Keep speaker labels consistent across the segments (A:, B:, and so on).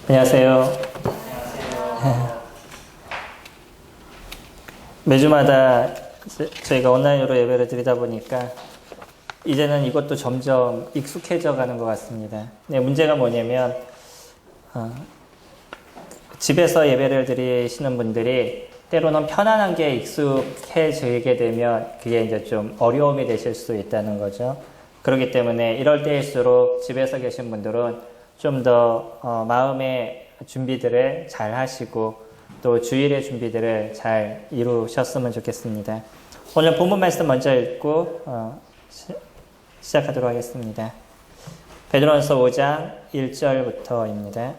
A: 안녕하세요. 매주마다 저희가 온라인으로 예배를 드리다 보니까 이제는 이것도 점점 익숙해져 가는 것 같습니다. 네, 문제가 뭐냐면 집에서 예배를 드리시는 분들이 때로는 편안한 게 익숙해지게 되면 그게 이제 좀 어려움이 되실 수 있다는 거죠. 그렇기 때문에 이럴 때일수록 집에서 계신 분들은 좀 더 마음의 준비들을 잘 하시고 또 주일의 준비들을 잘 이루셨으면 좋겠습니다. 오늘 본문 말씀 먼저 읽고 시작하도록 하겠습니다. 베드로전서 5장 1절부터입니다.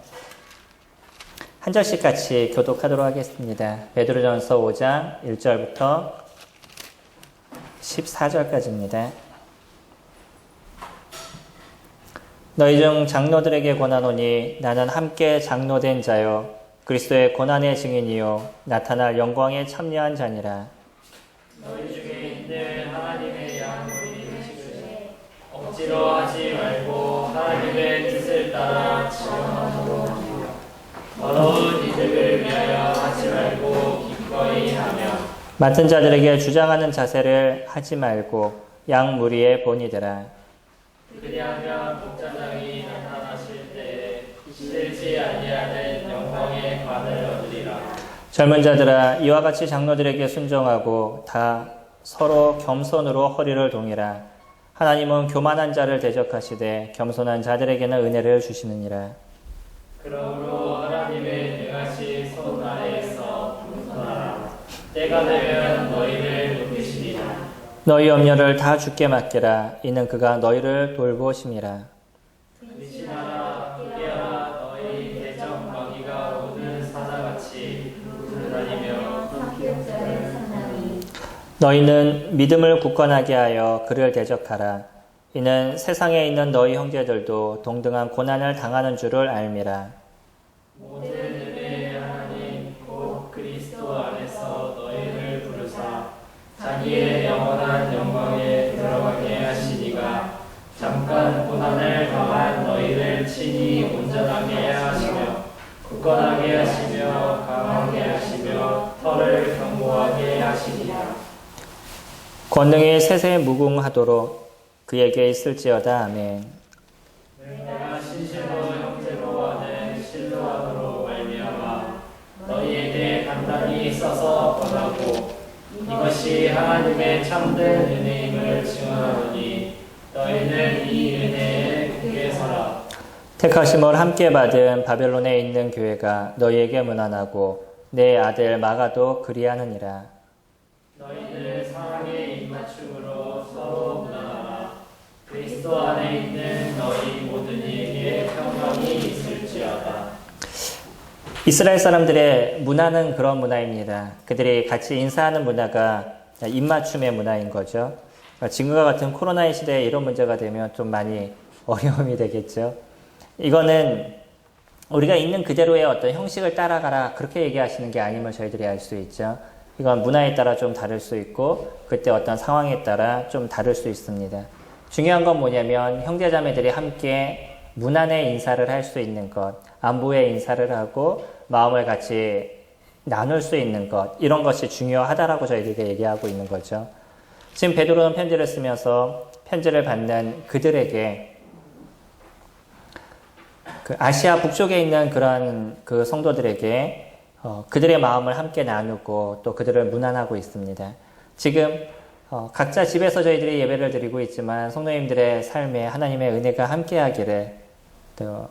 A: 한 절씩 같이 교독하도록 하겠습니다. 베드로전서 5장 1절부터 14절까지입니다. 너희 중 장로들에게 권하노니 나는 함께 장로된 자요 그리스도의 고난의 증인이요 나타날 영광에 참여한 자니라.
B: 너희 중에 있는 하나님의 양무리 지키되 억지로 하지 말고 하나님의 뜻을 따라 지원함으로 하며 더러운 이득을 위하여 하지 말고 기꺼이 하며
A: 맡은 자들에게 주장하는 자세를 하지 말고 양무리의 본이되라.
B: 그리하면 목자장이 나타나실 때에 실지 아니하는 영광의 관을 얻으리라.
A: 젊은 자들아 이와 같이 장로들에게 순종하고 다 서로 겸손으로 허리를 동이라. 하나님은 교만한 자를 대적하시되 겸손한 자들에게는 은혜를 주시느니라.
B: 그러므로 하나님의 능하신 손 아래에서 겸손하라. 때가 되면 너희를 높이시리라.
A: 너희 염려를 다 주께 맡기라. 이는 그가 너희를 돌보심이라.
B: 근신하라 깨어라 너희 대적 마귀가 오는 사자같이 돌아다니며
A: 너희는 믿음을 굳건하게 하여 그를 대적하라. 이는 세상에 있는 너희 형제들도 동등한 고난을 당하는 줄을 알미라.
B: 모든 은혜의 하나님 곧 그리스도 안에서 너희를 부르사 자기의 영원한 영광에 들어가게 하시니가 잠깐 고난을 당한 너희를 친히 온전하게 하시며 굳건하게 하시며 강하게 하시며 털을 견고하게 하시니라.
A: 권능이 세세 무궁하도록 그에게 있을지어다. 아멘.
B: 내가 신실로 형제로 하는 신뢰하도록 말미암아 너희에게 간단히 써서 권하고 이것이 하나님의 참된 은혜임을 증언하노니 너희는 이 은혜에 굳게 서라.
A: 택하심을 함께 받은 바벨론에 있는 교회가 너희에게 문안하고 내 아들 마가도 그리하느니라.
B: 너희는 사랑의 입맞춤으로 서로 문안하라. 그리스도 안에 있는 너희 모든 이에게 평강이 있을지어다.
A: 이스라엘 사람들의 문화는 그런 문화입니다. 그들이 같이 인사하는 문화가 입맞춤의 문화인 거죠. 지금과 같은 코로나의 시대에 이런 문제가 되면 좀 많이 어려움이 되겠죠. 이거는 우리가 있는 그대로의 어떤 형식을 따라가라 그렇게 얘기하시는 게 아님을 저희들이 알 수 있죠. 이건 문화에 따라 좀 다를 수 있고 그때 어떤 상황에 따라 좀 다를 수 있습니다. 중요한 건 뭐냐면 형제자매들이 함께 문안의 인사를 할 수 있는 것, 안부의 인사를 하고 마음을 같이 나눌 수 있는 것, 이런 것이 중요하다라고 저희들에게 얘기하고 있는 거죠. 지금 베드로는 편지를 쓰면서 편지를 받는 그들에게 그 아시아 북쪽에 있는 그런 그 성도들에게 그들의 마음을 함께 나누고 또 그들을 문안하고 있습니다. 지금 각자 집에서 저희들이 예배를 드리고 있지만 성도님들의 삶에 하나님의 은혜가 함께하기를 또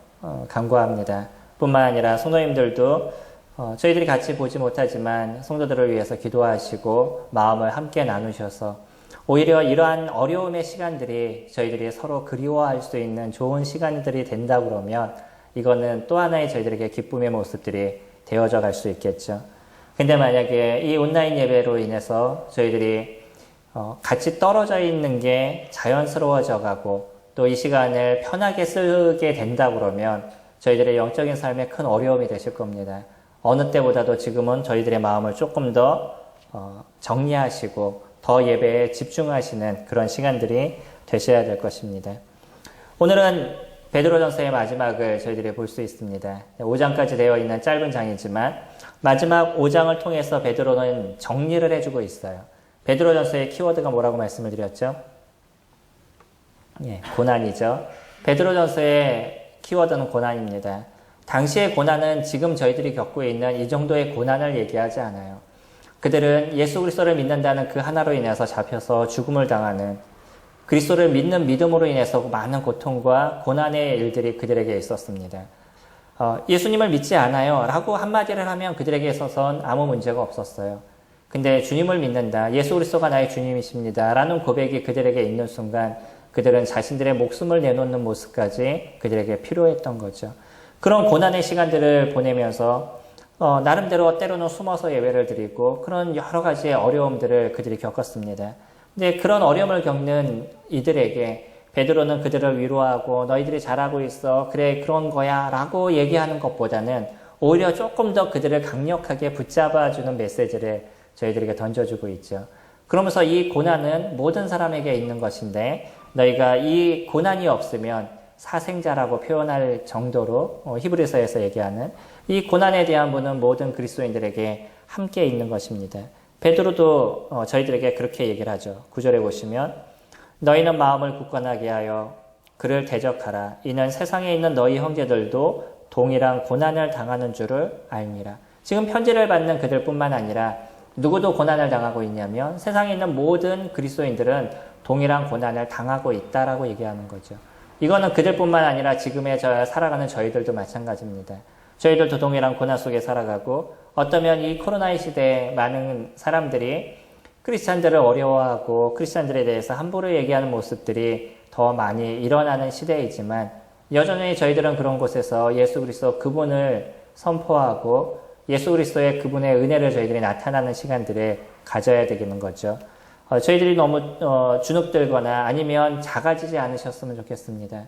A: 간구합니다. 뿐만 아니라 성도님들도 저희들이 같이 보지 못하지만 성도들을 위해서 기도하시고 마음을 함께 나누셔서 오히려 이러한 어려움의 시간들이 저희들이 서로 그리워할 수 있는 좋은 시간들이 된다 그러면 이거는 또 하나의 저희들에게 기쁨의 모습들이 되어져 갈 수 있겠죠. 근데 만약에 이 온라인 예배로 인해서 저희들이 같이 떨어져 있는 게 자연스러워져 가고 또 이 시간을 편하게 쓰게 된다 그러면 저희들의 영적인 삶에 큰 어려움이 되실 겁니다. 어느 때보다도 지금은 저희들의 마음을 조금 더 정리하시고 더 예배에 집중하시는 그런 시간들이 되셔야 될 것입니다. 오늘은 베드로전서의 마지막을 저희들이 볼 수 있습니다. 5장까지 되어 있는 짧은 장이지만 마지막 5장을 통해서 베드로는 정리를 해주고 있어요. 베드로전서의 키워드가 뭐라고 말씀을 드렸죠? 예, 고난이죠. 베드로전서의 키워드는 고난입니다. 당시의 고난은 지금 저희들이 겪고 있는 이 정도의 고난을 얘기하지 않아요. 그들은 예수 그리스도를 믿는다는 그 하나로 인해서 잡혀서 죽음을 당하는, 그리스도를 믿는 믿음으로 인해서 많은 고통과 고난의 일들이 그들에게 있었습니다. 예수님을 믿지 않아요 라고 한마디를 하면 그들에게 있어서는 아무 문제가 없었어요. 근데 주님을 믿는다, 예수 그리스도가 나의 주님이십니다 라는 고백이 그들에게 있는 순간 그들은 자신들의 목숨을 내놓는 모습까지 그들에게 필요했던 거죠. 그런 고난의 시간들을 보내면서 나름대로 때로는 숨어서 예배를 드리고 그런 여러 가지의 어려움들을 그들이 겪었습니다. 근데 그런 어려움을 겪는 이들에게 베드로는 그들을 위로하고 너희들이 잘하고 있어, 그래 그런 거야 라고 얘기하는 것보다는 오히려 조금 더 그들을 강력하게 붙잡아주는 메시지를 저희들에게 던져주고 있죠. 그러면서 이 고난은 모든 사람에게 있는 것인데 너희가 이 고난이 없으면 사생자라고 표현할 정도로 히브리서에서 얘기하는 이 고난에 대한 분은 모든 그리스도인들에게 함께 있는 것입니다. 베드로도 저희들에게 그렇게 얘기를 하죠. 9절에 보시면 너희는 마음을 굳건하게 하여 그를 대적하라. 이는 세상에 있는 너희 형제들도 동일한 고난을 당하는 줄을 알미라. 지금 편지를 받는 그들뿐만 아니라 누구도 고난을 당하고 있냐면 세상에 있는 모든 그리스도인들은 동일한 고난을 당하고 있다라고 얘기하는 거죠. 이거는 그들뿐만 아니라 지금의 살아가는 저희들도 마찬가지입니다. 저희들도 동일한 고난 속에 살아가고 어쩌면 이 코로나의 시대에 많은 사람들이 크리스찬들을 어려워하고 크리스찬들에 대해서 함부로 얘기하는 모습들이 더 많이 일어나는 시대이지만 여전히 저희들은 그런 곳에서 예수 그리스도 그분을 선포하고 예수 그리스도의 그분의 은혜를 저희들이 나타나는 시간들을 가져야 되는 거죠. 저희들이 너무 주눅들거나 아니면 작아지지 않으셨으면 좋겠습니다.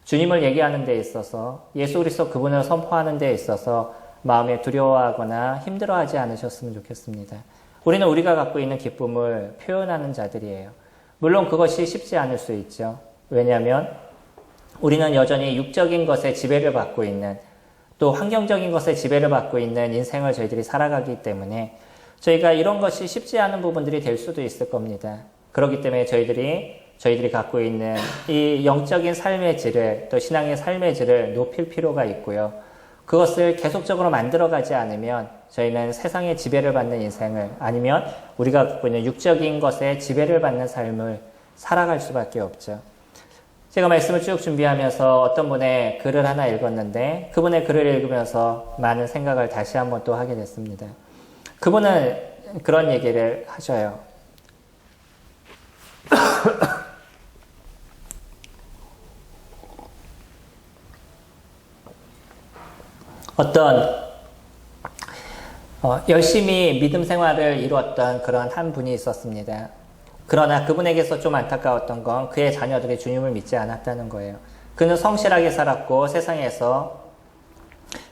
A: 주님을 얘기하는 데 있어서 예수 그리스도 그분을 선포하는 데 있어서 마음에 두려워하거나 힘들어하지 않으셨으면 좋겠습니다. 우리는 우리가 갖고 있는 기쁨을 표현하는 자들이에요. 물론 그것이 쉽지 않을 수 있죠. 왜냐하면 우리는 여전히 육적인 것에 지배를 받고 있는, 또 환경적인 것에 지배를 받고 있는 인생을 저희들이 살아가기 때문에 저희가 이런 것이 쉽지 않은 부분들이 될 수도 있을 겁니다. 그렇기 때문에 저희들이 갖고 있는 이 영적인 삶의 질을, 또 신앙의 삶의 질을 높일 필요가 있고요. 그것을 계속적으로 만들어가지 않으면 저희는 세상의 지배를 받는 인생을, 아니면 우리가 갖고 있는 육적인 것에 지배를 받는 삶을 살아갈 수밖에 없죠. 제가 말씀을 쭉 준비하면서 어떤 분의 글을 하나 읽었는데 그분의 글을 읽으면서 많은 생각을 다시 한번 또 하게 됐습니다. 그분은 그런 얘기를 하셔요. 어떤 열심히 믿음 생활을 이루었던 그런 한 분이 있었습니다. 그러나 그분에게서 좀 안타까웠던 건 그의 자녀들이 주님을 믿지 않았다는 거예요. 그는 성실하게 살았고 세상에서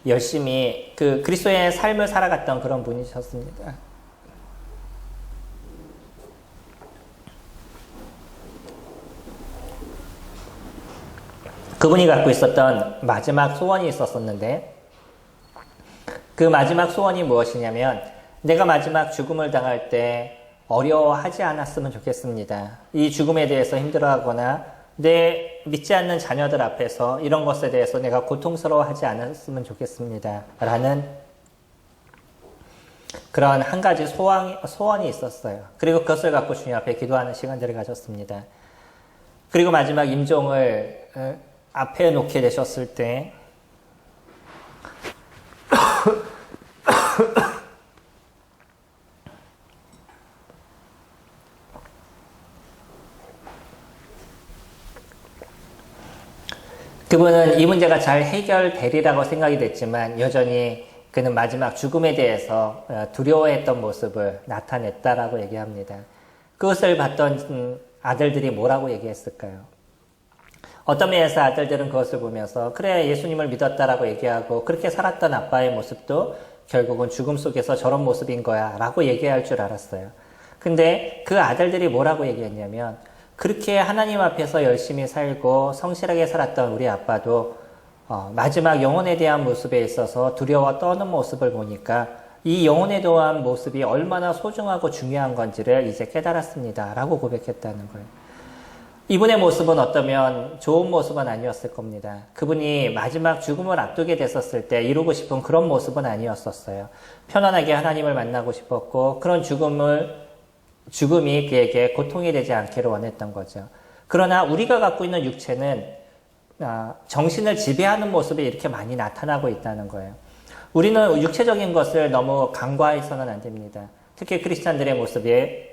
A: 열심히 그 그리스도의 삶을 살아갔던 그런 분이셨습니다. 그분이 갖고 있었던 마지막 소원이 있었었는데 그 마지막 소원이 무엇이냐면 내가 마지막 죽음을 당할 때 어려워하지 않았으면 좋겠습니다. 이 죽음에 대해서 힘들어하거나 내 믿지 않는 자녀들 앞에서 이런 것에 대해서 내가 고통스러워하지 않았으면 좋겠습니다. 라는 그런 한 가지 소원이 있었어요. 그리고 그것을 갖고 주님 앞에 기도하는 시간들을 가졌습니다. 그리고 마지막 임종을 앞에 놓게 되셨을 때 그분은 이 문제가 잘 해결되리라고 생각이 됐지만 여전히 그는 마지막 죽음에 대해서 두려워했던 모습을 나타냈다라고 얘기합니다. 그것을 봤던 아들들이 뭐라고 얘기했을까요? 어떤 면에서 아들들은 그것을 보면서 그래 예수님을 믿었다라고 얘기하고 그렇게 살았던 아빠의 모습도 결국은 죽음 속에서 저런 모습인 거야 라고 얘기할 줄 알았어요. 근데 그 아들들이 뭐라고 얘기했냐면 그렇게 하나님 앞에서 열심히 살고 성실하게 살았던 우리 아빠도 마지막 영혼에 대한 모습에 있어서 두려워 떠는 모습을 보니까 이 영혼에 대한 모습이 얼마나 소중하고 중요한 건지를 이제 깨달았습니다. 라고 고백했다는 거예요. 이분의 모습은 어떠면 좋은 모습은 아니었을 겁니다. 그분이 마지막 죽음을 앞두게 됐었을 때 이루고 싶은 그런 모습은 아니었었어요. 편안하게 하나님을 만나고 싶었고 그런 죽음이 그에게 고통이 되지 않기를 원했던 거죠. 그러나 우리가 갖고 있는 육체는 정신을 지배하는 모습이 이렇게 많이 나타나고 있다는 거예요. 우리는 육체적인 것을 너무 간과해서는 안 됩니다. 특히 크리스찬들의 모습에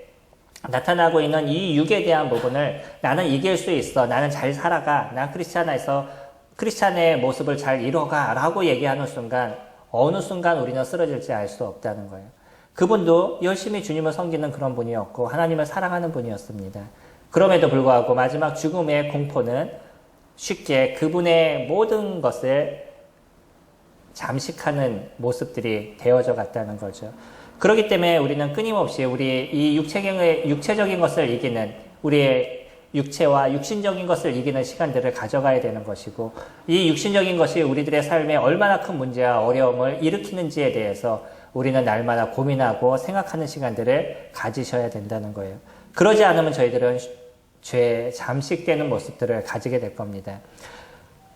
A: 나타나고 있는 이 육에 대한 부분을 나는 이길 수 있어. 나는 잘 살아가. 난 크리스찬의 모습을 잘 이뤄가. 라고 얘기하는 순간 어느 순간 우리는 쓰러질지 알 수 없다는 거예요. 그분도 열심히 주님을 섬기는 그런 분이었고 하나님을 사랑하는 분이었습니다. 그럼에도 불구하고 마지막 죽음의 공포는 쉽게 그분의 모든 것을 잠식하는 모습들이 되어져 갔다는 거죠. 그렇기 때문에 우리는 끊임없이 우리 이 육체적인 것을 이기는 우리의 육체와 육신적인 것을 이기는 시간들을 가져가야 되는 것이고 이 육신적인 것이 우리들의 삶에 얼마나 큰 문제와 어려움을 일으키는지에 대해서 우리는 날마다 고민하고 생각하는 시간들을 가지셔야 된다는 거예요. 그러지 않으면 저희들은 죄에 잠식되는 모습들을 가지게 될 겁니다.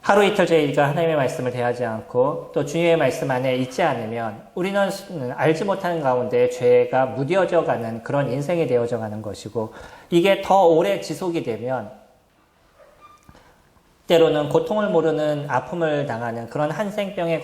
A: 하루 이틀 저희가 하나님의 말씀을 대하지 않고 또 주님의 말씀 안에 있지 않으면 우리는 알지 못하는 가운데 죄가 무뎌져 가는 그런 인생이 되어져 가는 것이고 이게 더 오래 지속이 되면 때로는 고통을 모르는 아픔을 당하는 그런 한생병에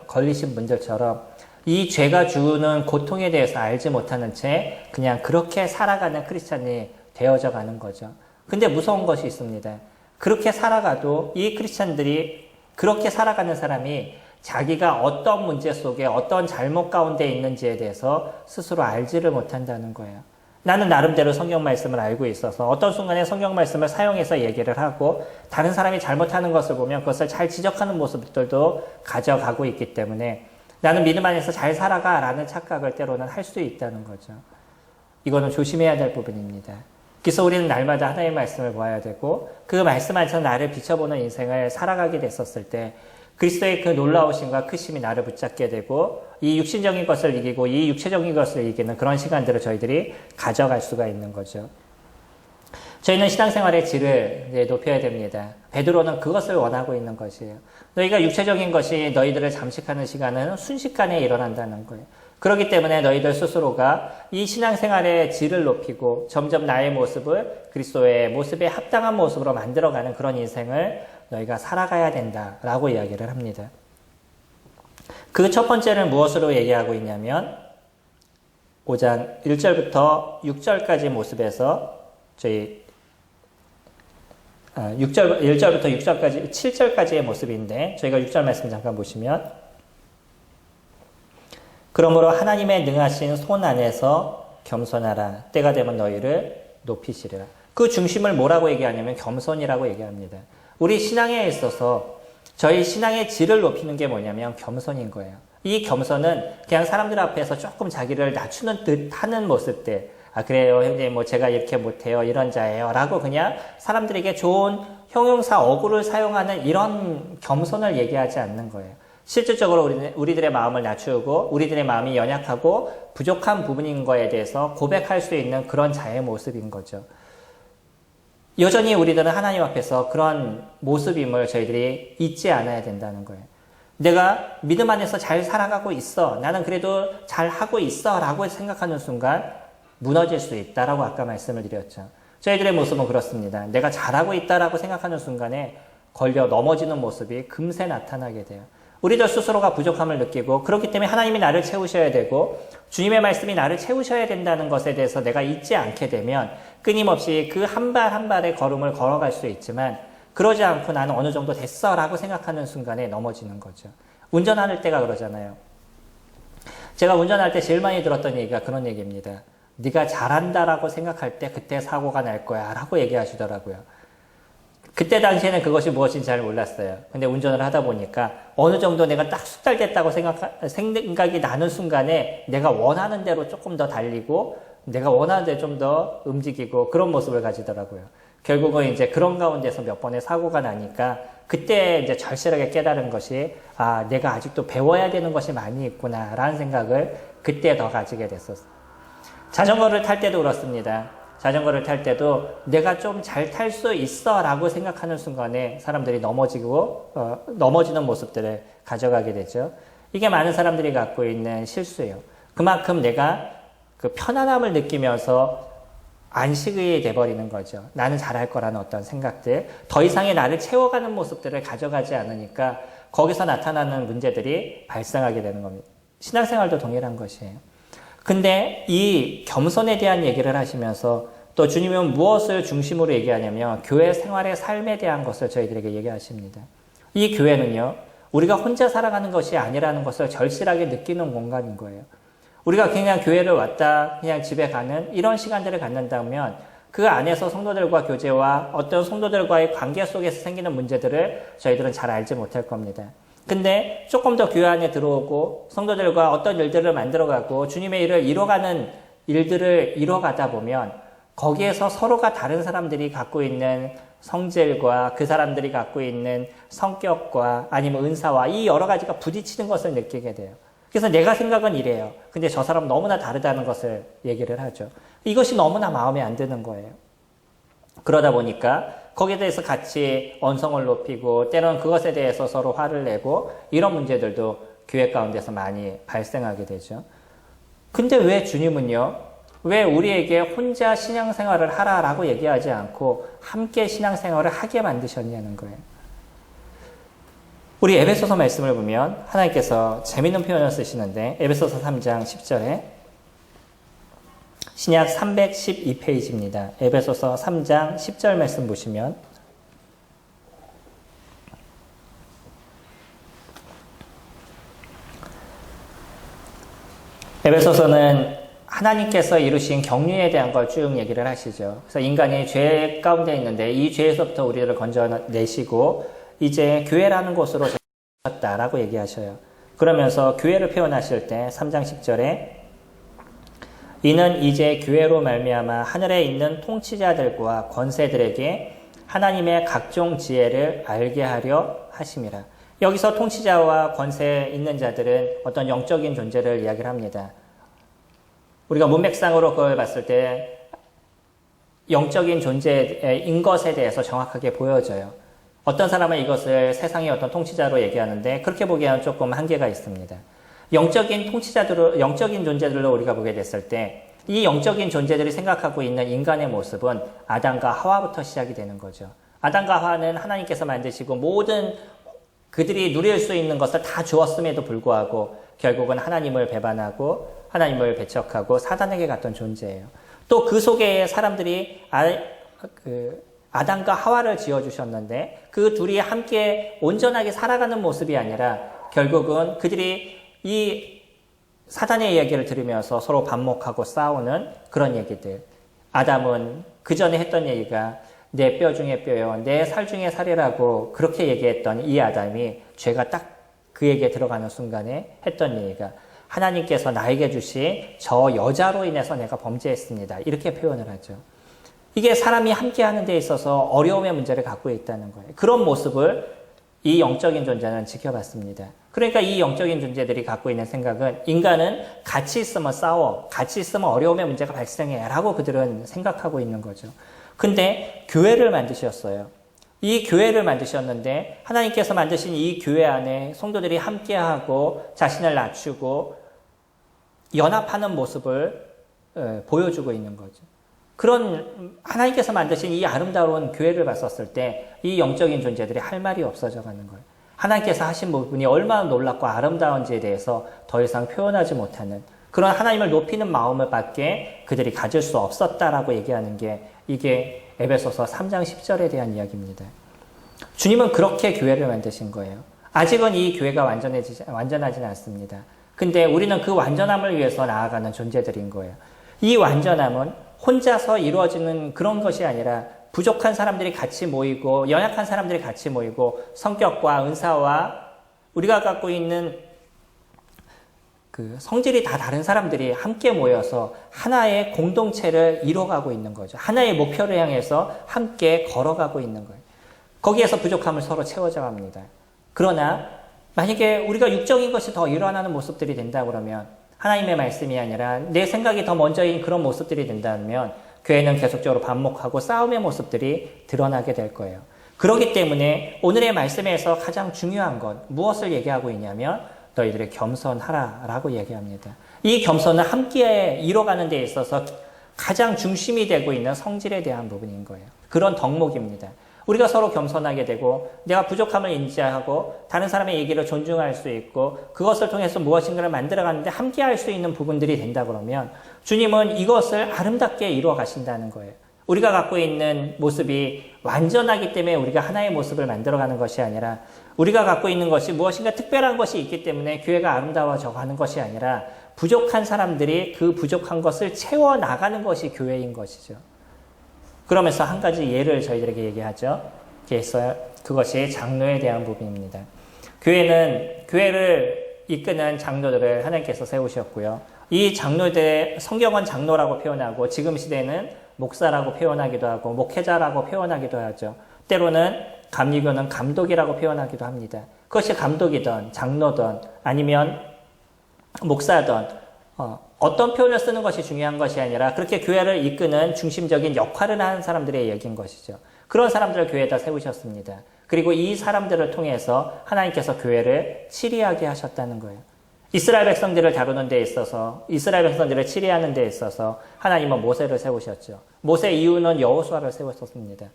A: 걸리신 분들처럼 이 죄가 주는 고통에 대해서 알지 못하는 채 그냥 그렇게 살아가는 크리스찬이 되어져 가는 거죠. 근데 무서운 것이 있습니다. 그렇게 살아가도 이 크리스찬들이 그렇게 살아가는 사람이 자기가 어떤 문제 속에 어떤 잘못 가운데 있는지에 대해서 스스로 알지를 못한다는 거예요. 나는 나름대로 성경 말씀을 알고 있어서 어떤 순간에 성경 말씀을 사용해서 얘기를 하고 다른 사람이 잘못하는 것을 보면 그것을 잘 지적하는 모습들도 가져가고 있기 때문에 나는 믿음 안에서 잘 살아가 라는 착각을 때로는 할 수 있다는 거죠. 이거는 조심해야 될 부분입니다. 그래서 우리는 날마다 하나님의 말씀을 보아야 되고 그 말씀 안에서 나를 비춰보는 인생을 살아가게 됐었을 때 그리스도의 그 놀라우심과 크심이 나를 붙잡게 되고 이 육신적인 것을 이기고 이 육체적인 것을 이기는 그런 시간들을 저희들이 가져갈 수가 있는 거죠. 저희는 신앙생활의 질을 높여야 됩니다. 베드로는 그것을 원하고 있는 것이에요. 너희가 육체적인 것이 너희들을 잠식하는 시간은 순식간에 일어난다는 거예요. 그렇기 때문에 너희들 스스로가 이 신앙생활의 질을 높이고 점점 나의 모습을 그리스도의 모습에 합당한 모습으로 만들어가는 그런 인생을 너희가 살아가야 된다라고 이야기를 합니다. 그 첫 번째는 무엇으로 얘기하고 있냐면 5장 1절부터 6절까지 모습에서 저희 1절부터 6절까지 7절까지의 모습인데 저희가 6절 말씀 잠깐 보시면 그러므로 하나님의 능하신 손 안에서 겸손하라. 때가 되면 너희를 높이시리라. 그 중심을 뭐라고 얘기하냐면 겸손이라고 얘기합니다. 우리 신앙에 있어서 저희 신앙의 질을 높이는 게 뭐냐면 겸손인 거예요. 이 겸손은 그냥 사람들 앞에서 조금 자기를 낮추는 듯 하는 모습들. 아, 그래요, 형님, 뭐 제가 이렇게 못해요, 이런 자예요. 라고 그냥 사람들에게 좋은 형용사 어구를 사용하는 이런 겸손을 얘기하지 않는 거예요. 실질적으로 우리들의 마음을 낮추고 우리들의 마음이 연약하고 부족한 부분인 거에 대해서 고백할 수 있는 그런 자의 모습인 거죠. 여전히 우리들은 하나님 앞에서 그런 모습임을 저희들이 잊지 않아야 된다는 거예요. 내가 믿음 안에서 잘 살아가고 있어. 나는 그래도 잘 하고 있어. 라고 생각하는 순간 무너질 수 있다라고 아까 말씀을 드렸죠. 저희들의 모습은 그렇습니다. 내가 잘하고 있다라고 생각하는 순간에 걸려 넘어지는 모습이 금세 나타나게 돼요. 우리들 스스로가 부족함을 느끼고 그렇기 때문에 하나님이 나를 채우셔야 되고 주님의 말씀이 나를 채우셔야 된다는 것에 대해서 내가 잊지 않게 되면 끊임없이 그 한 발 한 발의 걸음을 걸어갈 수 있지만 그러지 않고 나는 어느 정도 됐어 라고 생각하는 순간에 넘어지는 거죠. 운전할 때가 그러잖아요. 제가 운전할 때 제일 많이 들었던 얘기가 그런 얘기입니다. 네가 잘한다라고 생각할 때 그때 사고가 날 거야 라고 얘기하시더라고요. 그때 당시에는 그것이 무엇인지 잘 몰랐어요. 근데 운전을 하다 보니까 어느 정도 내가 딱 숙달됐다고 생각이 나는 순간에 내가 원하는 대로 조금 더 달리고 내가 원하는 대로 좀 더 움직이고 그런 모습을 가지더라고요. 결국은 이제 그런 가운데서 몇 번의 사고가 나니까 그때 이제 절실하게 깨달은 것이 내가 아직도 배워야 되는 것이 많이 있구나라는 생각을 그때 더 가지게 됐었어요. 자전거를 탈 때도 그렇습니다. 자전거를 탈 때도 내가 좀 잘 탈 수 있어 라고 생각하는 순간에 사람들이 넘어지는 모습들을 가져가게 되죠. 이게 많은 사람들이 갖고 있는 실수예요. 그만큼 내가 그 편안함을 느끼면서 안식이 돼버리는 거죠. 나는 잘할 거라는 어떤 생각들, 더 이상의 나를 채워가는 모습들을 가져가지 않으니까 거기서 나타나는 문제들이 발생하게 되는 겁니다. 신앙생활도 동일한 것이에요. 근데 이 겸손에 대한 얘기를 하시면서 또 주님은 무엇을 중심으로 얘기하냐면 교회 생활의 삶에 대한 것을 저희들에게 얘기하십니다. 이 교회는요, 우리가 혼자 살아가는 것이 아니라는 것을 절실하게 느끼는 공간인 거예요. 우리가 그냥 교회를 왔다 그냥 집에 가는 이런 시간들을 갖는다면 그 안에서 성도들과 교제와 어떤 성도들과의 관계 속에서 생기는 문제들을 저희들은 잘 알지 못할 겁니다. 근데 조금 더 교회 안에 들어오고 성도들과 어떤 일들을 만들어가고 주님의 일을 이뤄가는 일들을 이뤄가다 보면 거기에서 서로가 다른 사람들이 갖고 있는 성질과 그 사람들이 갖고 있는 성격과 아니면 은사와 이 여러 가지가 부딪히는 것을 느끼게 돼요. 그래서 내가 생각은 이래요. 근데 저 사람 너무나 다르다는 것을 얘기를 하죠. 이것이 너무나 마음에 안 드는 거예요. 그러다 보니까 거기에 대해서 같이 언성을 높이고 때로는 그것에 대해서 서로 화를 내고 이런 문제들도 교회 가운데서 많이 발생하게 되죠. 근데 왜 주님은요? 왜 우리에게 혼자 신앙생활을 하라라고 얘기하지 않고 함께 신앙생활을 하게 만드셨냐는 거예요. 우리 에베소서 말씀을 보면 하나님께서 재미있는 표현을 쓰시는데 에베소서 3장 10절에 신약 312페이지입니다. 에베소서 3장 10절 말씀 보시면 에베소서는 하나님께서 이루신 경륜에 대한 걸 쭉 얘기를 하시죠. 그래서 인간이 죄 가운데 있는데 이 죄에서부터 우리를 건져내시고 이제 교회라는 곳으로 셨다라고 얘기하셔요. 그러면서 교회를 표현하실 때 3장 10절에 이는 이제 교회로 말미암아 하늘에 있는 통치자들과 권세들에게 하나님의 각종 지혜를 알게 하려 하심이라. 여기서 통치자와 권세 있는 자들은 어떤 영적인 존재를 이야기를 합니다. 우리가 문맥상으로 그걸 봤을 때 영적인 존재인 것에 대해서 정확하게 보여져요. 어떤 사람은 이것을 세상의 어떤 통치자로 얘기하는데 그렇게 보기에는 조금 한계가 있습니다. 영적인 통치자들로, 영적인 존재들로 우리가 보게 됐을 때 이 영적인 존재들이 생각하고 있는 인간의 모습은 아담과 하와부터 시작이 되는 거죠. 아담과 하와는 하나님께서 만드시고 모든 그들이 누릴 수 있는 것을 다 주었음에도 불구하고 결국은 하나님을 배반하고 하나님을 배척하고 사단에게 갔던 존재예요. 또 그 속에 사람들이 아담과 하와를 지어주셨는데 그 둘이 함께 온전하게 살아가는 모습이 아니라 결국은 그들이 이 사단의 이야기를 들으면서 서로 반목하고 싸우는 그런 얘기들. 아담은 그 전에 했던 얘기가 내 뼈 중에 뼈요, 내 살 중에 살이라고 그렇게 얘기했던 이 아담이 죄가 딱 그에게 들어가는 순간에 했던 얘기가 하나님께서 나에게 주신 저 여자로 인해서 내가 범죄했습니다. 이렇게 표현을 하죠. 이게 사람이 함께 하는 데 있어서 어려움의 문제를 갖고 있다는 거예요. 그런 모습을 이 영적인 존재는 지켜봤습니다. 그러니까 이 영적인 존재들이 갖고 있는 생각은 인간은 같이 있으면 싸워, 같이 있으면 어려움의 문제가 발생해 라고 그들은 생각하고 있는 거죠. 근데 교회를 만드셨어요. 이 교회를 만드셨는데 하나님께서 만드신 이 교회 안에 성도들이 함께하고 자신을 낮추고 연합하는 모습을 보여주고 있는 거죠. 그런 하나님께서 만드신 이 아름다운 교회를 봤었을 때 이 영적인 존재들이 할 말이 없어져 가는 거예요. 하나님께서 하신 부분이 얼마나 놀랍고 아름다운지에 대해서 더 이상 표현하지 못하는 그런 하나님을 높이는 마음을 밖에 그들이 가질 수 없었다라고 얘기하는 게 이게 에베소서 3장 10절에 대한 이야기입니다. 주님은 그렇게 교회를 만드신 거예요. 아직은 이 교회가 완전하지는 않습니다. 근데 우리는 그 완전함을 위해서 나아가는 존재들인 거예요. 이 완전함은 혼자서 이루어지는 그런 것이 아니라 부족한 사람들이 같이 모이고 연약한 사람들이 같이 모이고 성격과 은사와 우리가 갖고 있는 그 성질이 다 다른 사람들이 함께 모여서 하나의 공동체를 이뤄가고 있는 거죠. 하나의 목표를 향해서 함께 걸어가고 있는 거예요. 거기에서 부족함을 서로 채워져 갑니다. 그러나 만약에 우리가 육적인 것이 더 일어나는 모습들이 된다 그러면 하나님의 말씀이 아니라 내 생각이 더 먼저인 그런 모습들이 된다면 교회는 계속적으로 반목하고 싸움의 모습들이 드러나게 될 거예요. 그렇기 때문에 오늘의 말씀에서 가장 중요한 건 무엇을 얘기하고 있냐면 너희들이 겸손하라 라고 얘기합니다. 이 겸손은 함께 이뤄가는 데 있어서 가장 중심이 되고 있는 성질에 대한 부분인 거예요. 그런 덕목입니다. 우리가 서로 겸손하게 되고 내가 부족함을 인지하고 다른 사람의 얘기를 존중할 수 있고 그것을 통해서 무엇인가를 만들어가는데 함께 할 수 있는 부분들이 된다 그러면 주님은 이것을 아름답게 이루어 가신다는 거예요. 우리가 갖고 있는 모습이 완전하기 때문에 우리가 하나의 모습을 만들어가는 것이 아니라 우리가 갖고 있는 것이 무엇인가 특별한 것이 있기 때문에 교회가 아름다워져 가는 것이 아니라 부족한 사람들이 그 부족한 것을 채워나가는 것이 교회인 것이죠. 그러면서 한 가지 예를 저희들에게 얘기하죠. 그래서 그것이 장로에 대한 부분입니다. 교회를 이끄는 장로들을 하나님께서 세우셨고요. 이 장로들의 성경은 장로라고 표현하고 지금 시대는 목사라고 표현하기도 하고 목회자라고 표현하기도 하죠. 때로는 감리교는 감독이라고 표현하기도 합니다. 그것이 감독이든 장로든 아니면 목사든 어떤 표현을 쓰는 것이 중요한 것이 아니라 그렇게 교회를 이끄는 중심적인 역할을 하는 사람들의 얘기인 것이죠. 그런 사람들을 교회에다 세우셨습니다. 그리고 이 사람들을 통해서 하나님께서 교회를 치리하게 하셨다는 거예요. 이스라엘 백성들을 다루는 데 있어서 이스라엘 백성들을 치리하는 데 있어서 하나님은 모세를 세우셨죠. 모세 이후는 여호수아를 세웠었습니다.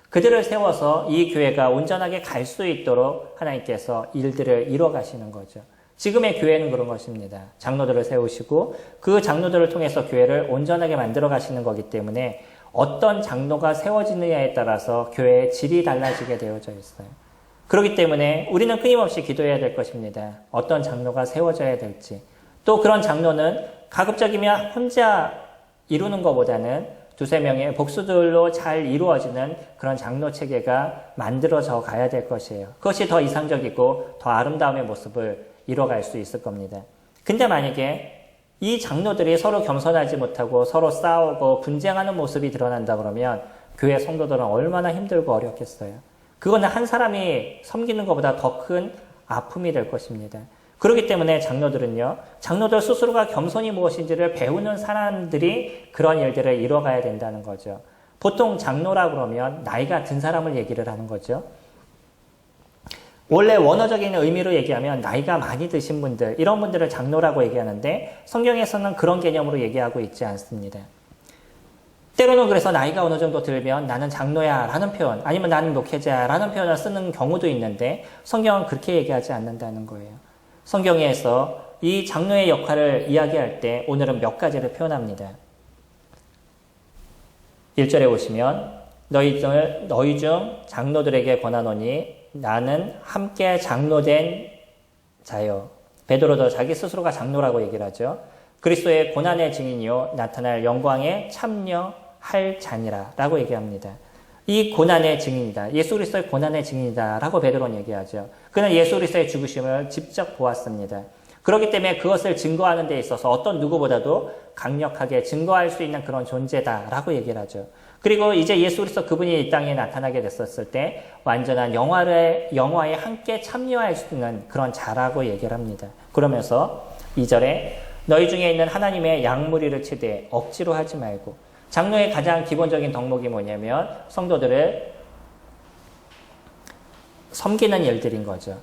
A: 그들을 세워서 이 교회가 온전하게 갈 수 있도록 하나님께서 일들을 이뤄 가시는 거죠. 지금의 교회는 그런 것입니다. 장로들을 세우시고 그 장로들을 통해서 교회를 온전하게 만들어 가시는 거기 때문에 어떤 장로가 세워지느냐에 따라서 교회의 질이 달라지게 되어져 있어요. 그렇기 때문에 우리는 끊임없이 기도해야 될 것입니다. 어떤 장로가 세워져야 될지. 또 그런 장로는 가급적이면 혼자 이루는 것보다는 두세 명의 복수들로 잘 이루어지는 그런 장로 체계가 만들어져 가야 될 것이에요. 그것이 더 이상적이고 더 아름다움의 모습을 이뤄갈 수 있을 겁니다. 근데 만약에 이 장로들이 서로 겸손하지 못하고 서로 싸우고 분쟁하는 모습이 드러난다 그러면 교회 성도들은 얼마나 힘들고 어렵겠어요. 그거는 한 사람이 섬기는 것보다 더 큰 아픔이 될 것입니다. 그렇기 때문에 장로들 스스로가 겸손이 무엇인지를 배우는 사람들이 그런 일들을 이뤄가야 된다는 거죠. 보통 장로라 그러면 나이가 든 사람을 얘기를 하는 거죠. 원래 원어적인 의미로 얘기하면 나이가 많이 드신 분들, 이런 분들을 장로라고 얘기하는데 성경에서는 그런 개념으로 얘기하고 있지 않습니다. 때로는 그래서 나이가 어느 정도 들면 나는 장로야 라는 표현, 아니면 나는 목회자야 라는 표현을 쓰는 경우도 있는데 성경은 그렇게 얘기하지 않는다는 거예요. 성경에서 이 장로의 역할을 이야기할 때 오늘은 몇 가지를 표현합니다. 1절에 보시면 너희 중 장로들에게 권하노니 나는 함께 장로된 자요. 베드로도 자기 스스로가 장로라고 얘기를 하죠. 그리스도의 고난의 증인이요 나타날 영광에 참여할 자니라 라고 얘기합니다. 이 고난의 증인이다. 예수 그리스도의 고난의 증인이다 라고 베드로는 얘기하죠. 그는 예수 그리스도의 죽으심을 직접 보았습니다. 그렇기 때문에 그것을 증거하는 데 있어서 어떤 누구보다도 강력하게 증거할 수 있는 그런 존재다 라고 얘기를 하죠. 그리고 이제 예수 그리스도 그분이 이 땅에 나타나게 됐었을 때 완전한 영화에 함께 참여할 수 있는 그런 자라고 얘기를 합니다. 그러면서 2절에 너희 중에 있는 하나님의 양무리를 치되 억지로 하지 말고, 장로의 가장 기본적인 덕목이 뭐냐면 성도들을 섬기는 일들인 거죠.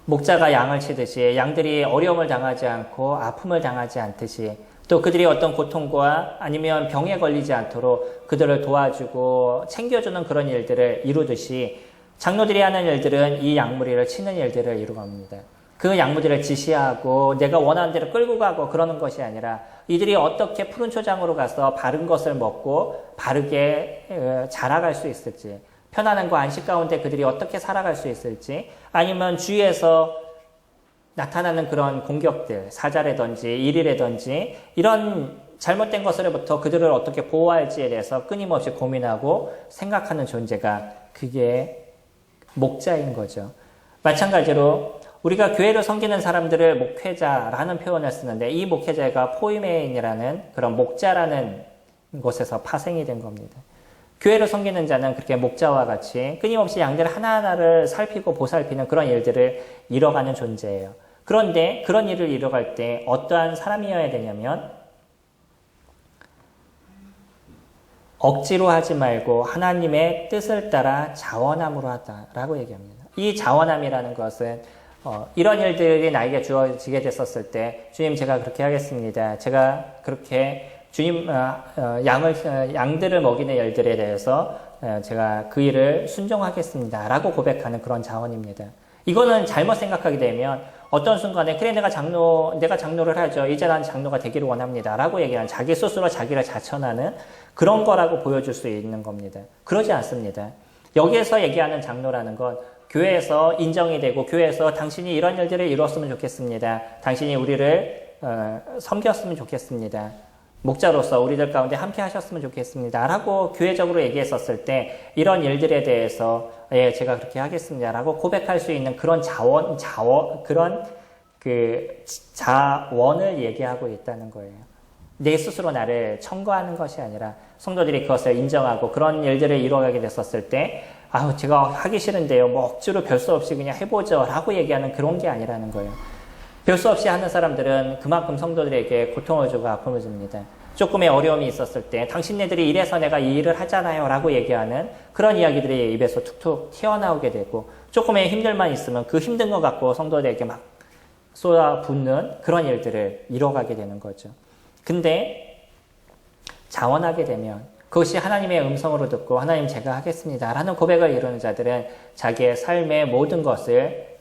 A: 목자가 양을 치듯이 양들이 어려움을 당하지 않고 아픔을 당하지 않듯이, 또 그들이 어떤 고통과 아니면 병에 걸리지 않도록 그들을 도와주고 챙겨주는 그런 일들을 이루듯이 장로들이 하는 일들은 이 양무리를 치는 일들을 이루갑니다. 그 양무리를 지시하고 내가 원하는 대로 끌고 가고 그러는 것이 아니라 이들이 어떻게 푸른 초장으로 가서 바른 것을 먹고 바르게 자라갈 수 있을지, 편안함과 안식 가운데 그들이 어떻게 살아갈 수 있을지, 아니면 주위에서 나타나는 그런 공격들, 사자라든지 일이라든지 이런 잘못된 것으로부터 그들을 어떻게 보호할지에 대해서 끊임없이 고민하고 생각하는 존재가 그게 목자인 거죠. 마찬가지로 우리가 교회를 섬기는 사람들을 목회자라는 표현을 쓰는데 이 목회자가 포이메인이라는 그런 목자라는 곳에서 파생이 된 겁니다. 교회를 섬기는 자는 그렇게 목자와 같이 끊임없이 양들 하나하나를 살피고 보살피는 그런 일들을 이뤄가는 존재예요. 그런데 그런 일을 이뤄갈 때 어떠한 사람이어야 되냐면 억지로 하지 말고 하나님의 뜻을 따라 자원함으로 하다라고 얘기합니다. 이 자원함이라는 것은 이런 일들이 나에게 주어지게 됐었을 때 주님 제가 그렇게 하겠습니다. 제가 그렇게 주님 양들을 먹이는 일들에 대해서 제가 그 일을 순종하겠습니다. 라고 고백하는 그런 자원입니다. 이거는 잘못 생각하게 되면 어떤 순간에 그래 내가 장로를 하죠. 이제 난 장로가 되기를 원합니다. 라고 얘기하는 자기 스스로 자기를 자천하는 그런 거라고 보여줄 수 있는 겁니다. 그러지 않습니다. 여기에서 얘기하는 장로라는 건 교회에서 인정이 되고 교회에서 당신이 이런 일들을 이뤘으면 좋겠습니다. 당신이 우리를 섬겼으면 좋겠습니다. 목자로서 우리들 가운데 함께 하셨으면 좋겠습니다. 라고 교회적으로 얘기했었을 때 이런 일들에 대해서 예, 제가 그렇게 하겠습니다. 라고 고백할 수 있는 그런 그런 자원을 얘기하고 있다는 거예요. 내 스스로 나를 청구하는 것이 아니라 성도들이 그것을 인정하고 그런 일들을 이루어가게 됐었을 때 제가 하기 싫은데요. 뭐 억지로 별 수 없이 그냥 해보죠. 라고 얘기하는 그런 게 아니라는 거예요. 별 수 없이 하는 사람들은 그만큼 성도들에게 고통을 주고 아픔을 줍니다. 조금의 어려움이 있었을 때 당신네들이 이래서 내가 이 일을 하잖아요. 라고 얘기하는 그런 이야기들이 입에서 툭툭 튀어나오게 되고 조금의 힘들만 있으면 그 힘든 것 갖고 성도들에게 막 쏟아붓는 그런 일들을 이뤄가게 되는 거죠. 근데 자원하게 되면 그것이 하나님의 음성으로 듣고 하나님 제가 하겠습니다 라는 고백을 이루는 자들은 자기의 삶의 모든 것을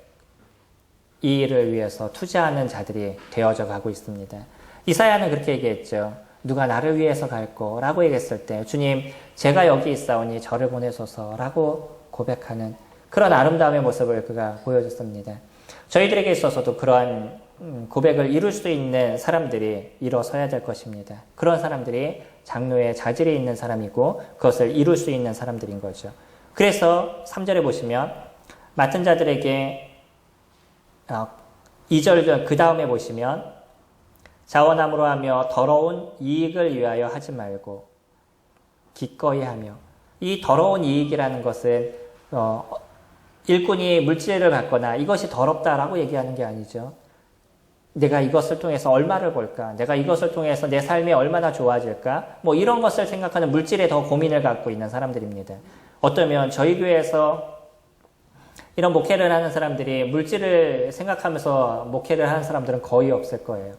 A: 이 일을 위해서 투자하는 자들이 되어져 가고 있습니다. 이사야는 그렇게 얘기했죠. 누가 나를 위해서 갈꼬 라고 얘기했을 때 주님 제가 여기 있사오니 저를 보내소서 라고 고백하는 그런 아름다움의 모습을 그가 보여줬습니다. 저희들에게 있어서도 그러한 고백을 이룰 수 있는 사람들이 일어서야 될 것입니다. 그런 사람들이 장로의 자질이 있는 사람이고 그것을 이룰 수 있는 사람들인 거죠. 그래서 3절에 보시면 맡은 자들에게 2절 그 다음에 보시면 자원함으로 하며 더러운 이익을 위하여 하지 말고 기꺼이 하며 이 더러운 이익이라는 것은 일꾼이 물질을 받거나 이것이 더럽다라고 얘기하는 게 아니죠. 내가 이것을 통해서 얼마를 벌까? 내가 이것을 통해서 내 삶이 얼마나 좋아질까? 뭐 이런 것을 생각하는 물질에 더 고민을 갖고 있는 사람들입니다. 어쩌면 저희 교회에서 이런 목회를 하는 사람들이 물질을 생각하면서 목회를 하는 사람들은 거의 없을 거예요.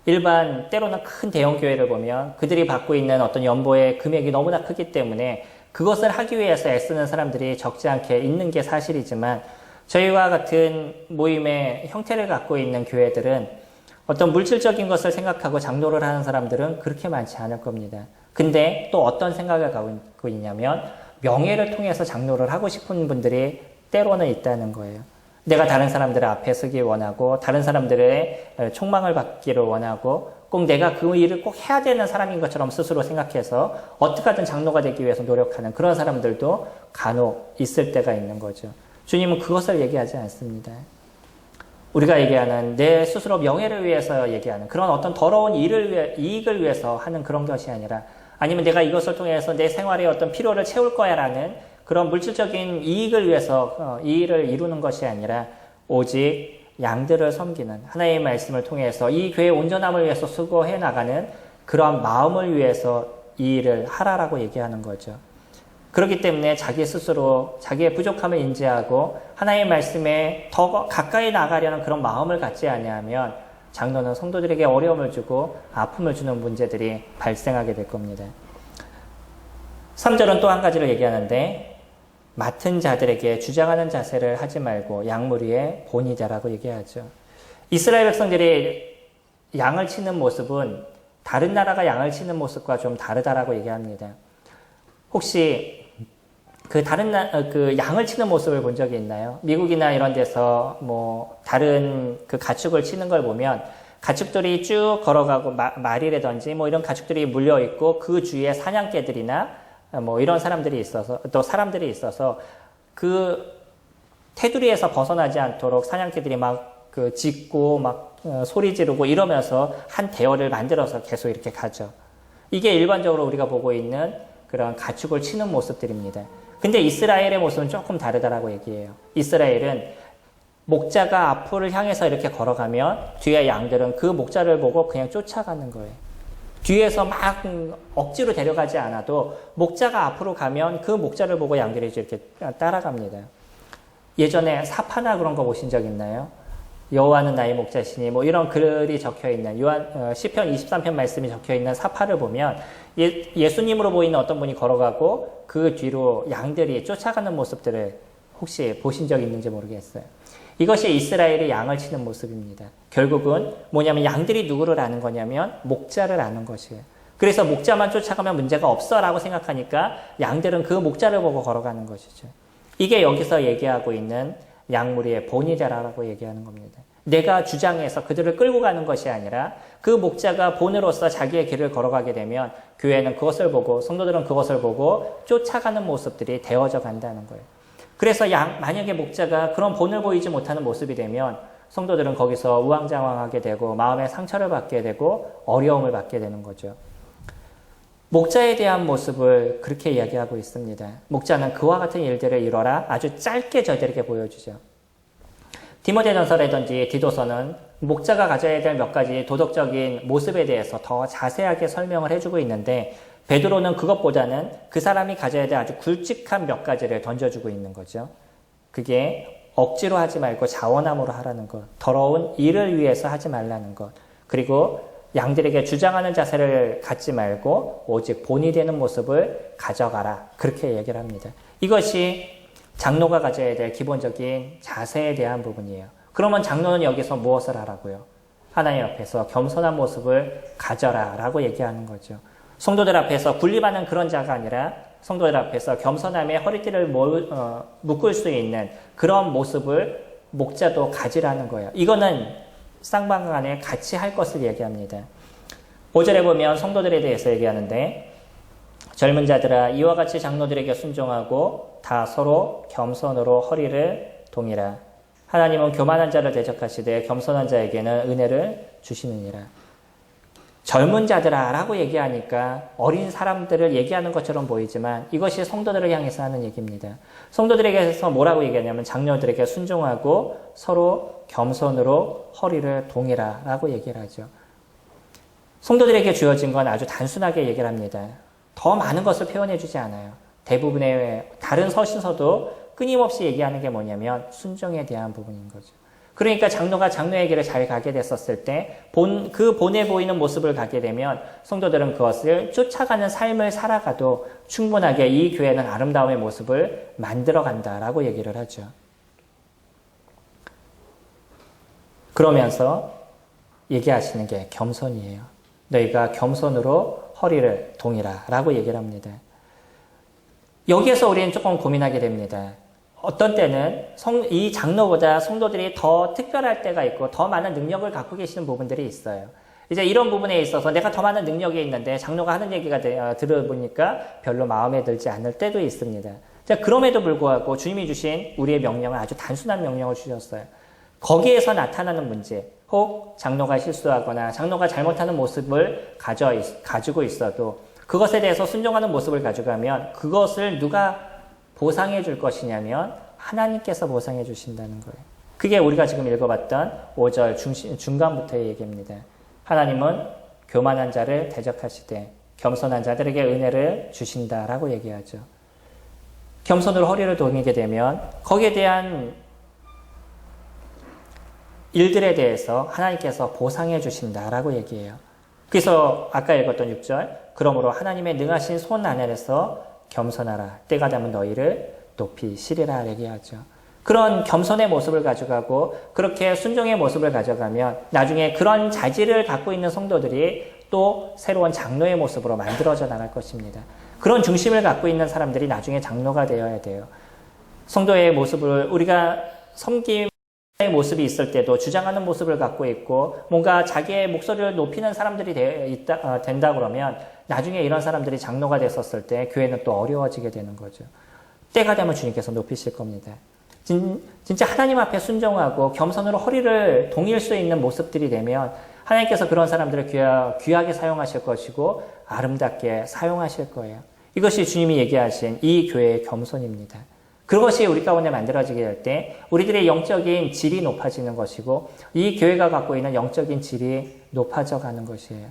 A: 일반 때로는 큰 대형 교회를 보면 그들이 받고 있는 어떤 연보의 금액이 너무나 크기 때문에 그것을 하기 위해서 애쓰는 사람들이 적지 않게 있는 게 사실이지만 저희와 같은 모임의 형태를 갖고 있는 교회들은 어떤 물질적인 것을 생각하고 장로를 하는 사람들은 그렇게 많지 않을 겁니다. 근데 또 어떤 생각을 갖고 있냐면 명예를 통해서 장로를 하고 싶은 분들이 때로는 있다는 거예요. 내가 다른 사람들의 앞에 서기 원하고 다른 사람들의 총망을 받기를 원하고 꼭 내가 그 일을 꼭 해야 되는 사람인 것처럼 스스로 생각해서 어떻게 하든 장로가 되기 위해서 노력하는 그런 사람들도 간혹 있을 때가 있는 거죠. 주님은 그것을 얘기하지 않습니다. 우리가 얘기하는 내 스스로 명예를 위해서 얘기하는 그런 어떤 더러운 이익을 위해서 하는 그런 것이 아니라 아니면 내가 이것을 통해서 내 생활의 어떤 필요를 채울 거야라는 그런 물질적인 이익을 위해서 이 일을 이루는 것이 아니라 오직 양들을 섬기는 하나님의 말씀을 통해서 이 교회의 온전함을 위해서 수고해 나가는 그런 마음을 위해서 이 일을 하라라고 얘기하는 거죠. 그렇기 때문에 자기 스스로 자기의 부족함을 인지하고 하나님의 말씀에 더 가까이 나가려는 그런 마음을 갖지 아니하면 장로는 성도들에게 어려움을 주고 아픔을 주는 문제들이 발생하게 될 겁니다. 3절은 또 한 가지를 얘기하는데 맡은 자들에게 주장하는 자세를 하지 말고 양무리의 본이 되라고 얘기하죠. 이스라엘 백성들이 양을 치는 모습은 다른 나라가 양을 치는 모습과 좀 다르다라고 얘기합니다. 혹시 그 양을 치는 모습을 본 적이 있나요? 미국이나 이런 데서 뭐 다른 그 가축을 치는 걸 보면 가축들이 쭉 걸어가고 말이라든지 뭐 이런 가축들이 물려 있고 그 주위에 사냥개들이나 뭐 이런 사람들이 있어서 또 사람들이 있어서 그 테두리에서 벗어나지 않도록 사냥개들이 막 그 짖고 막 소리 지르고 이러면서 한 대열을 만들어서 계속 이렇게 가죠. 이게 일반적으로 우리가 보고 있는 그런 가축을 치는 모습들입니다. 근데 이스라엘의 모습은 조금 다르다라고 얘기해요. 이스라엘은 목자가 앞을 향해서 이렇게 걸어가면 뒤에 양들은 그 목자를 보고 그냥 쫓아가는 거예요. 뒤에서 막 억지로 데려가지 않아도 목자가 앞으로 가면 그 목자를 보고 양들이 이렇게 따라갑니다. 예전에 사파나 그런 거 보신 적 있나요? 여호와는 나의 목자시니 뭐 이런 글이 적혀있는 시편 23편 말씀이 적혀있는 사파를 보면 예수님으로 보이는 어떤 분이 걸어가고 그 뒤로 양들이 쫓아가는 모습들을 혹시 보신 적 있는지 모르겠어요. 이것이 이스라엘이 양을 치는 모습입니다. 결국은 뭐냐면 양들이 누구를 아는 거냐면 목자를 아는 것이에요. 그래서 목자만 쫓아가면 문제가 없어라고 생각하니까 양들은 그 목자를 보고 걸어가는 것이죠. 이게 여기서 얘기하고 있는 양무리의 본이다라고 얘기하는 겁니다. 내가 주장해서 그들을 끌고 가는 것이 아니라 그 목자가 본으로서 자기의 길을 걸어가게 되면 교회는 그것을 보고 성도들은 그것을 보고 쫓아가는 모습들이 되어져 간다는 거예요. 그래서 만약에 목자가 그런 본을 보이지 못하는 모습이 되면 성도들은 거기서 우왕좌왕하게 되고 마음의 상처를 받게 되고 어려움을 받게 되는 거죠. 목자에 대한 모습을 그렇게 이야기하고 있습니다. 목자는 그와 같은 일들을 이뤄라 아주 짧게 저희들에게 보여주죠. 디모데전서라든지 디도서는 목자가 가져야 될 몇 가지 도덕적인 모습에 대해서 더 자세하게 설명을 해주고 있는데 베드로는 그것보다는 그 사람이 가져야 될 아주 굵직한 몇 가지를 던져주고 있는 거죠. 그게 억지로 하지 말고 자원함으로 하라는 것, 더러운 일을 위해서 하지 말라는 것, 그리고 양들에게 주장하는 자세를 갖지 말고 오직 본이 되는 모습을 가져가라. 그렇게 얘기를 합니다. 이것이 장로가 가져야 될 기본적인 자세에 대한 부분이에요. 그러면 장로는 여기서 무엇을 하라고요? 하나님 앞에서 겸손한 모습을 가져라 라고 얘기하는 거죠. 성도들 앞에서 군림하는 그런 자가 아니라 성도들 앞에서 겸손함에 허리띠를 묶을 수 있는 그런 모습을 목자도 가지라는 거예요. 이거는 쌍방간에 같이 할 것을 얘기합니다. 5절에 보면 성도들에 대해서 얘기하는데 젊은 자들아 이와 같이 장로들에게 순종하고 다 서로 겸손으로 허리를 동이라. 하나님은 교만한 자를 대적하시되 겸손한 자에게는 은혜를 주시느니라. 젊은 자들아 라고 얘기하니까 어린 사람들을 얘기하는 것처럼 보이지만 이것이 성도들을 향해서 하는 얘기입니다. 성도들에게서 뭐라고 얘기하냐면 장로들에게 순종하고 서로 겸손으로 허리를 동이라 라고 얘기를 하죠. 성도들에게 주어진 건 아주 단순하게 얘기를 합니다. 더 많은 것을 표현해 주지 않아요. 대부분의 다른 서신서도 끊임없이 얘기하는 게 뭐냐면 순종에 대한 부분인 거죠. 그러니까 장로가 장로의 길을 잘 가게 됐었을 때 그 본에 보이는 모습을 가게 되면 성도들은 그것을 쫓아가는 삶을 살아가도 충분하게 이 교회는 아름다움의 모습을 만들어 간다라고 얘기를 하죠. 그러면서 얘기하시는 게 겸손이에요. 너희가 겸손으로 허리를 동이라 라고 얘기를 합니다. 여기에서 우리는 조금 고민하게 됩니다. 어떤 때는 이 장로보다 성도들이 더 특별할 때가 있고 더 많은 능력을 갖고 계시는 부분들이 있어요. 이제 이런 부분에 있어서 내가 더 많은 능력이 있는데 장로가 하는 얘기가 들어보니까 별로 마음에 들지 않을 때도 있습니다. 자, 그럼에도 불구하고 주님이 주신 우리의 명령은 아주 단순한 명령을 주셨어요. 거기에서 나타나는 문제, 혹 장로가 실수하거나 장로가 잘못하는 모습을 가지고 있어도 그것에 대해서 순종하는 모습을 가져가면 그것을 누가 보상해 줄 것이냐면 하나님께서 보상해 주신다는 거예요. 그게 우리가 지금 읽어봤던 5절 중간부터의 얘기입니다. 하나님은 교만한 자를 대적하시되 겸손한 자들에게 은혜를 주신다라고 얘기하죠. 겸손으로 허리를 동이게 되면 거기에 대한 일들에 대해서 하나님께서 보상해 주신다라고 얘기해요. 그래서 아까 읽었던 6절 그러므로 하나님의 능하신 손 아래에서 겸손하라. 때가 되면 너희를 높이시리라 얘기하죠. 그런 겸손의 모습을 가져가고 그렇게 순종의 모습을 가져가면 나중에 그런 자질을 갖고 있는 성도들이 또 새로운 장로의 모습으로 만들어져 나갈 것입니다. 그런 중심을 갖고 있는 사람들이 나중에 장로가 되어야 돼요. 성도의 모습을 우리가 섬김의 모습이 있을 때도 주장하는 모습을 갖고 있고 뭔가 자기의 목소리를 높이는 사람들이 된다 그러면 나중에 이런 사람들이 장로가 됐었을 때 교회는 또 어려워지게 되는 거죠. 때가 되면 주님께서 높이실 겁니다. 진짜 하나님 앞에 순종하고 겸손으로 허리를 동일 수 있는 모습들이 되면 하나님께서 그런 사람들을 귀하게 사용하실 것이고 아름답게 사용하실 거예요. 이것이 주님이 얘기하신 이 교회의 겸손입니다. 그것이 우리 가운데 만들어지게 될 때 우리들의 영적인 질이 높아지는 것이고 이 교회가 갖고 있는 영적인 질이 높아져 가는 것이에요.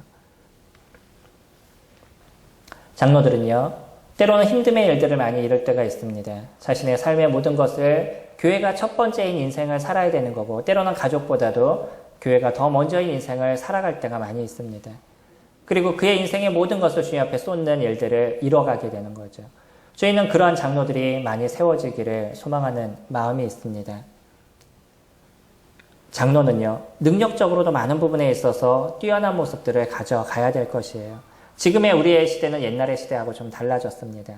A: 장로들은요, 때로는 힘듦의 일들을 많이 이룰 때가 있습니다. 자신의 삶의 모든 것을 교회가 첫 번째인 인생을 살아야 되는 거고 때로는 가족보다도 교회가 더 먼저인 인생을 살아갈 때가 많이 있습니다. 그리고 그의 인생의 모든 것을 주님 앞에 쏟는 일들을 이뤄가게 되는 거죠. 저희는 그러한 장로들이 많이 세워지기를 소망하는 마음이 있습니다. 장로는요, 능력적으로도 많은 부분에 있어서 뛰어난 모습들을 가져가야 될 것이에요. 지금의 우리의 시대는 옛날의 시대하고 좀 달라졌습니다.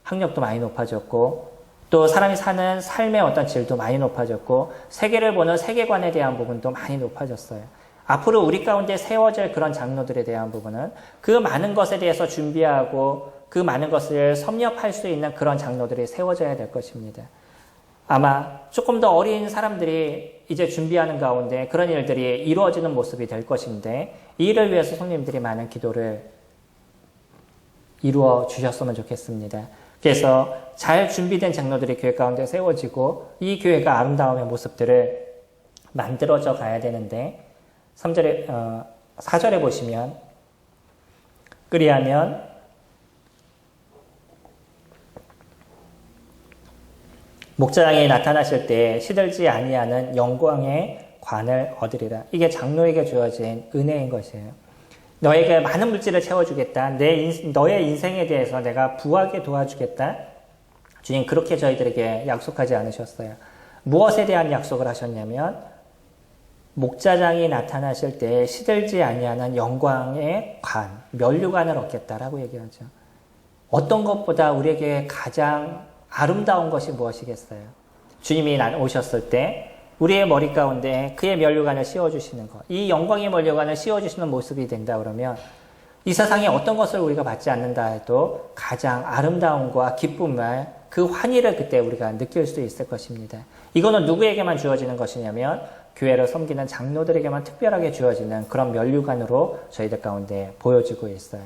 A: 학력도 많이 높아졌고 또 사람이 사는 삶의 어떤 질도 많이 높아졌고 세계를 보는 세계관에 대한 부분도 많이 높아졌어요. 앞으로 우리 가운데 세워질 그런 장로들에 대한 부분은 그 많은 것에 대해서 준비하고 그 많은 것을 섭렵할 수 있는 그런 장로들이 세워져야 될 것입니다. 아마 조금 더 어린 사람들이 이제 준비하는 가운데 그런 일들이 이루어지는 모습이 될 것인데 이 일을 위해서 성님들이 많은 기도를 이루어 주셨으면 좋겠습니다. 그래서 잘 준비된 장로들이 교회 가운데 세워지고 이 교회가 아름다움의 모습들을 만들어져 가야 되는데 4절에 보시면 그리하면 목자장이 나타나실 때 시들지 아니하는 영광의 관을 얻으리라. 이게 장로에게 주어진 은혜인 것이에요. 너에게 많은 물질을 채워주겠다. 너의 인생에 대해서 내가 부하게 도와주겠다. 주님 그렇게 저희들에게 약속하지 않으셨어요. 무엇에 대한 약속을 하셨냐면 목자장이 나타나실 때 시들지 아니하는 영광의 관, 면류관을 얻겠다라고 얘기하죠. 어떤 것보다 우리에게 가장 아름다운 것이 무엇이겠어요? 주님이 오셨을 때 우리의 머리 가운데 그의 면류관을 씌워주시는 것, 이 영광의 면류관을 씌워주시는 모습이 된다 그러면 이 세상에 어떤 것을 우리가 받지 않는다 해도 가장 아름다움과 기쁨을 그 환희를 그때 우리가 느낄 수 있을 것입니다. 이거는 누구에게만 주어지는 것이냐면 교회를 섬기는 장로들에게만 특별하게 주어지는 그런 면류관으로 저희들 가운데 보여지고 있어요.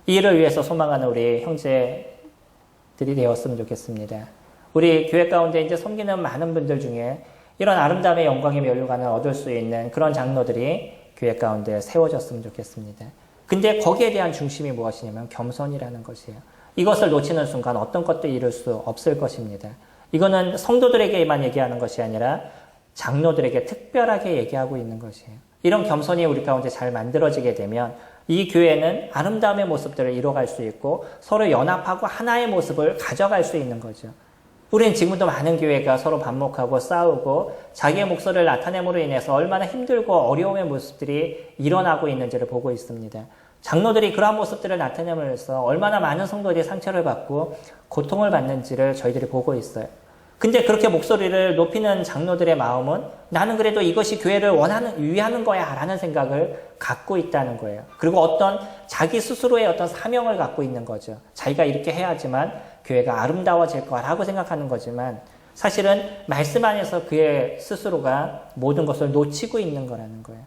A: 이 일을 위해서 소망하는 우리 형제들이 되었으면 좋겠습니다. 우리 교회 가운데 이제 섬기는 많은 분들 중에 이런 아름다움의 영광의 면류관을 얻을 수 있는 그런 장로들이 교회 가운데 세워졌으면 좋겠습니다. 근데 거기에 대한 중심이 무엇이냐면 겸손이라는 것이에요. 이것을 놓치는 순간 어떤 것도 이룰 수 없을 것입니다. 이거는 성도들에게만 얘기하는 것이 아니라 장로들에게 특별하게 얘기하고 있는 것이에요. 이런 겸손이 우리 가운데 잘 만들어지게 되면 이 교회는 아름다움의 모습들을 이뤄갈 수 있고 서로 연합하고 하나의 모습을 가져갈 수 있는 거죠. 우리는 지금도 많은 교회가 서로 반목하고 싸우고 자기의 목소리를 나타냄으로 인해서 얼마나 힘들고 어려움의 모습들이 일어나고 있는지를 보고 있습니다. 장로들이 그러한 모습들을 나타내면서 얼마나 많은 성도들이 상처를 받고 고통을 받는지를 저희들이 보고 있어요. 근데 그렇게 목소리를 높이는 장로들의 마음은 나는 그래도 이것이 교회를 위하는 거야 라는 생각을 갖고 있다는 거예요. 그리고 어떤 자기 스스로의 어떤 사명을 갖고 있는 거죠. 자기가 이렇게 해야지만 교회가 아름다워질 거라고 생각하는 거지만 사실은 말씀 안에서 그의 스스로가 모든 것을 놓치고 있는 거라는 거예요.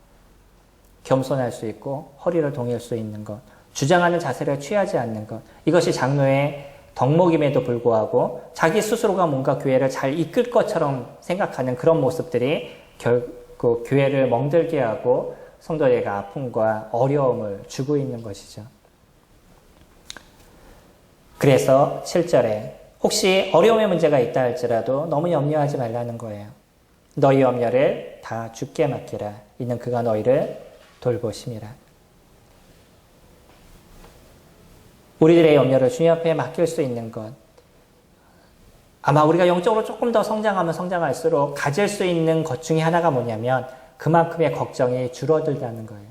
A: 겸손할 수 있고 허리를 동일 수 있는 것, 주장하는 자세를 취하지 않는 것, 이것이 장로의 덕목임에도 불구하고 자기 스스로가 뭔가 교회를 잘 이끌 것처럼 생각하는 그런 모습들이 결국 교회를 멍들게 하고 성도에게 아픔과 어려움을 주고 있는 것이죠. 그래서 7절에 혹시 어려움의 문제가 있다 할지라도 너무 염려하지 말라는 거예요. 너희 염려를 다 주께 맡기라. 이는 그가 너희를 돌보심이라. 우리들의 염려를 주님 앞에 맡길 수 있는 것. 아마 우리가 영적으로 조금 더 성장하면 성장할수록 가질 수 있는 것 중에 하나가 뭐냐면 그만큼의 걱정이 줄어들다는 거예요.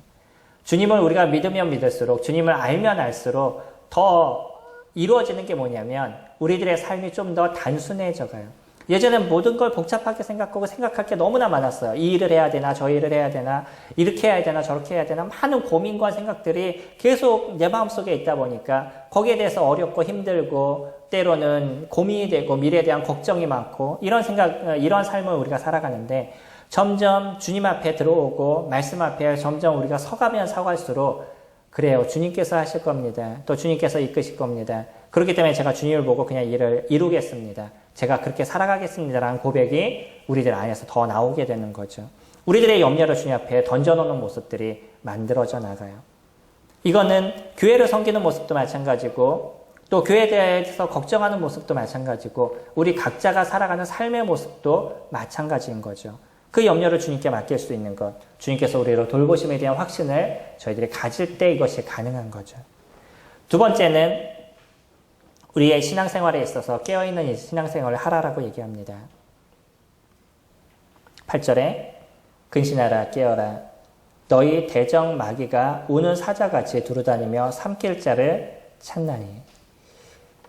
A: 주님을 우리가 믿으면 믿을수록 주님을 알면 알수록 더 이루어지는 게 뭐냐면 우리들의 삶이 좀 더 단순해져 가요. 예전엔 모든 걸 복잡하게 생각하고 생각할 게 너무나 많았어요. 이 일을 해야 되나, 저 일을 해야 되나, 이렇게 해야 되나, 저렇게 해야 되나, 많은 고민과 생각들이 계속 내 마음속에 있다 보니까 거기에 대해서 어렵고 힘들고 때로는 고민이 되고 미래에 대한 걱정이 많고 이런 이런 삶을 우리가 살아가는데 점점 주님 앞에 들어오고 말씀 앞에 점점 우리가 서가면 서갈수록 그래요. 주님께서 하실 겁니다. 또 주님께서 이끄실 겁니다. 그렇기 때문에 제가 주님을 보고 그냥 일을 이루겠습니다. 제가 그렇게 살아가겠습니다라는 고백이 우리들 안에서 더 나오게 되는 거죠. 우리들의 염려를 주님 앞에 던져놓는 모습들이 만들어져 나가요. 이거는 교회를 섬기는 모습도 마찬가지고 또 교회에 대해서 걱정하는 모습도 마찬가지고 우리 각자가 살아가는 삶의 모습도 마찬가지인 거죠. 그 염려를 주님께 맡길 수 있는 것, 주님께서 우리로 돌보심에 대한 확신을 저희들이 가질 때 이것이 가능한 거죠. 두 번째는 우리의 신앙생활에 있어서 깨어있는 이 신앙생활을 하라라고 얘기합니다. 8절에 근신하라 깨어라 너희 대적 마귀가 우는 사자같이 두루다니며 삼킬 자를 찾나니.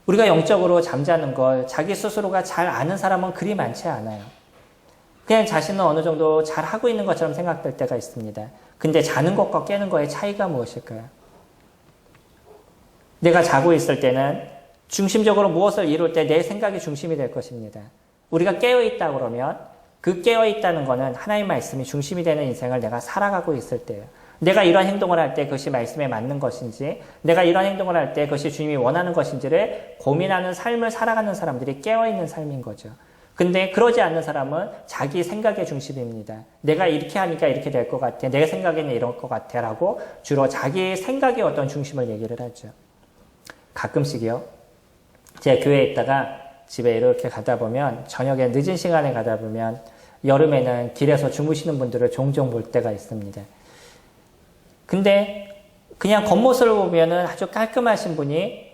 A: 우리가 영적으로 잠자는 걸 자기 스스로가 잘 아는 사람은 그리 많지 않아요. 그냥 자신은 어느 정도 잘 하고 있는 것처럼 생각될 때가 있습니다. 근데 자는 것과 깨는 것의 차이가 무엇일까요? 내가 자고 있을 때는 중심적으로 무엇을 이룰 때 내 생각이 중심이 될 것입니다. 우리가 깨어있다 그러면 그 깨어있다는 것은 하나님 말씀이 중심이 되는 인생을 내가 살아가고 있을 때예요. 내가 이런 행동을 할 때 그것이 말씀에 맞는 것인지, 내가 이런 행동을 할 때 그것이 주님이 원하는 것인지를 고민하는 삶을 살아가는 사람들이 깨어있는 삶인 거죠. 근데 그러지 않는 사람은 자기 생각의 중심입니다. 내가 이렇게 하니까 이렇게 될 것 같아. 내 생각에는 이럴 것 같아. 라고 주로 자기 생각의 어떤 중심을 얘기를 하죠. 가끔씩이요. 제가 교회에 있다가 집에 이렇게 가다 보면 저녁에 늦은 시간에 가다 보면 여름에는 길에서 주무시는 분들을 종종 볼 때가 있습니다. 근데 그냥 겉모습을 보면은 아주 깔끔하신 분이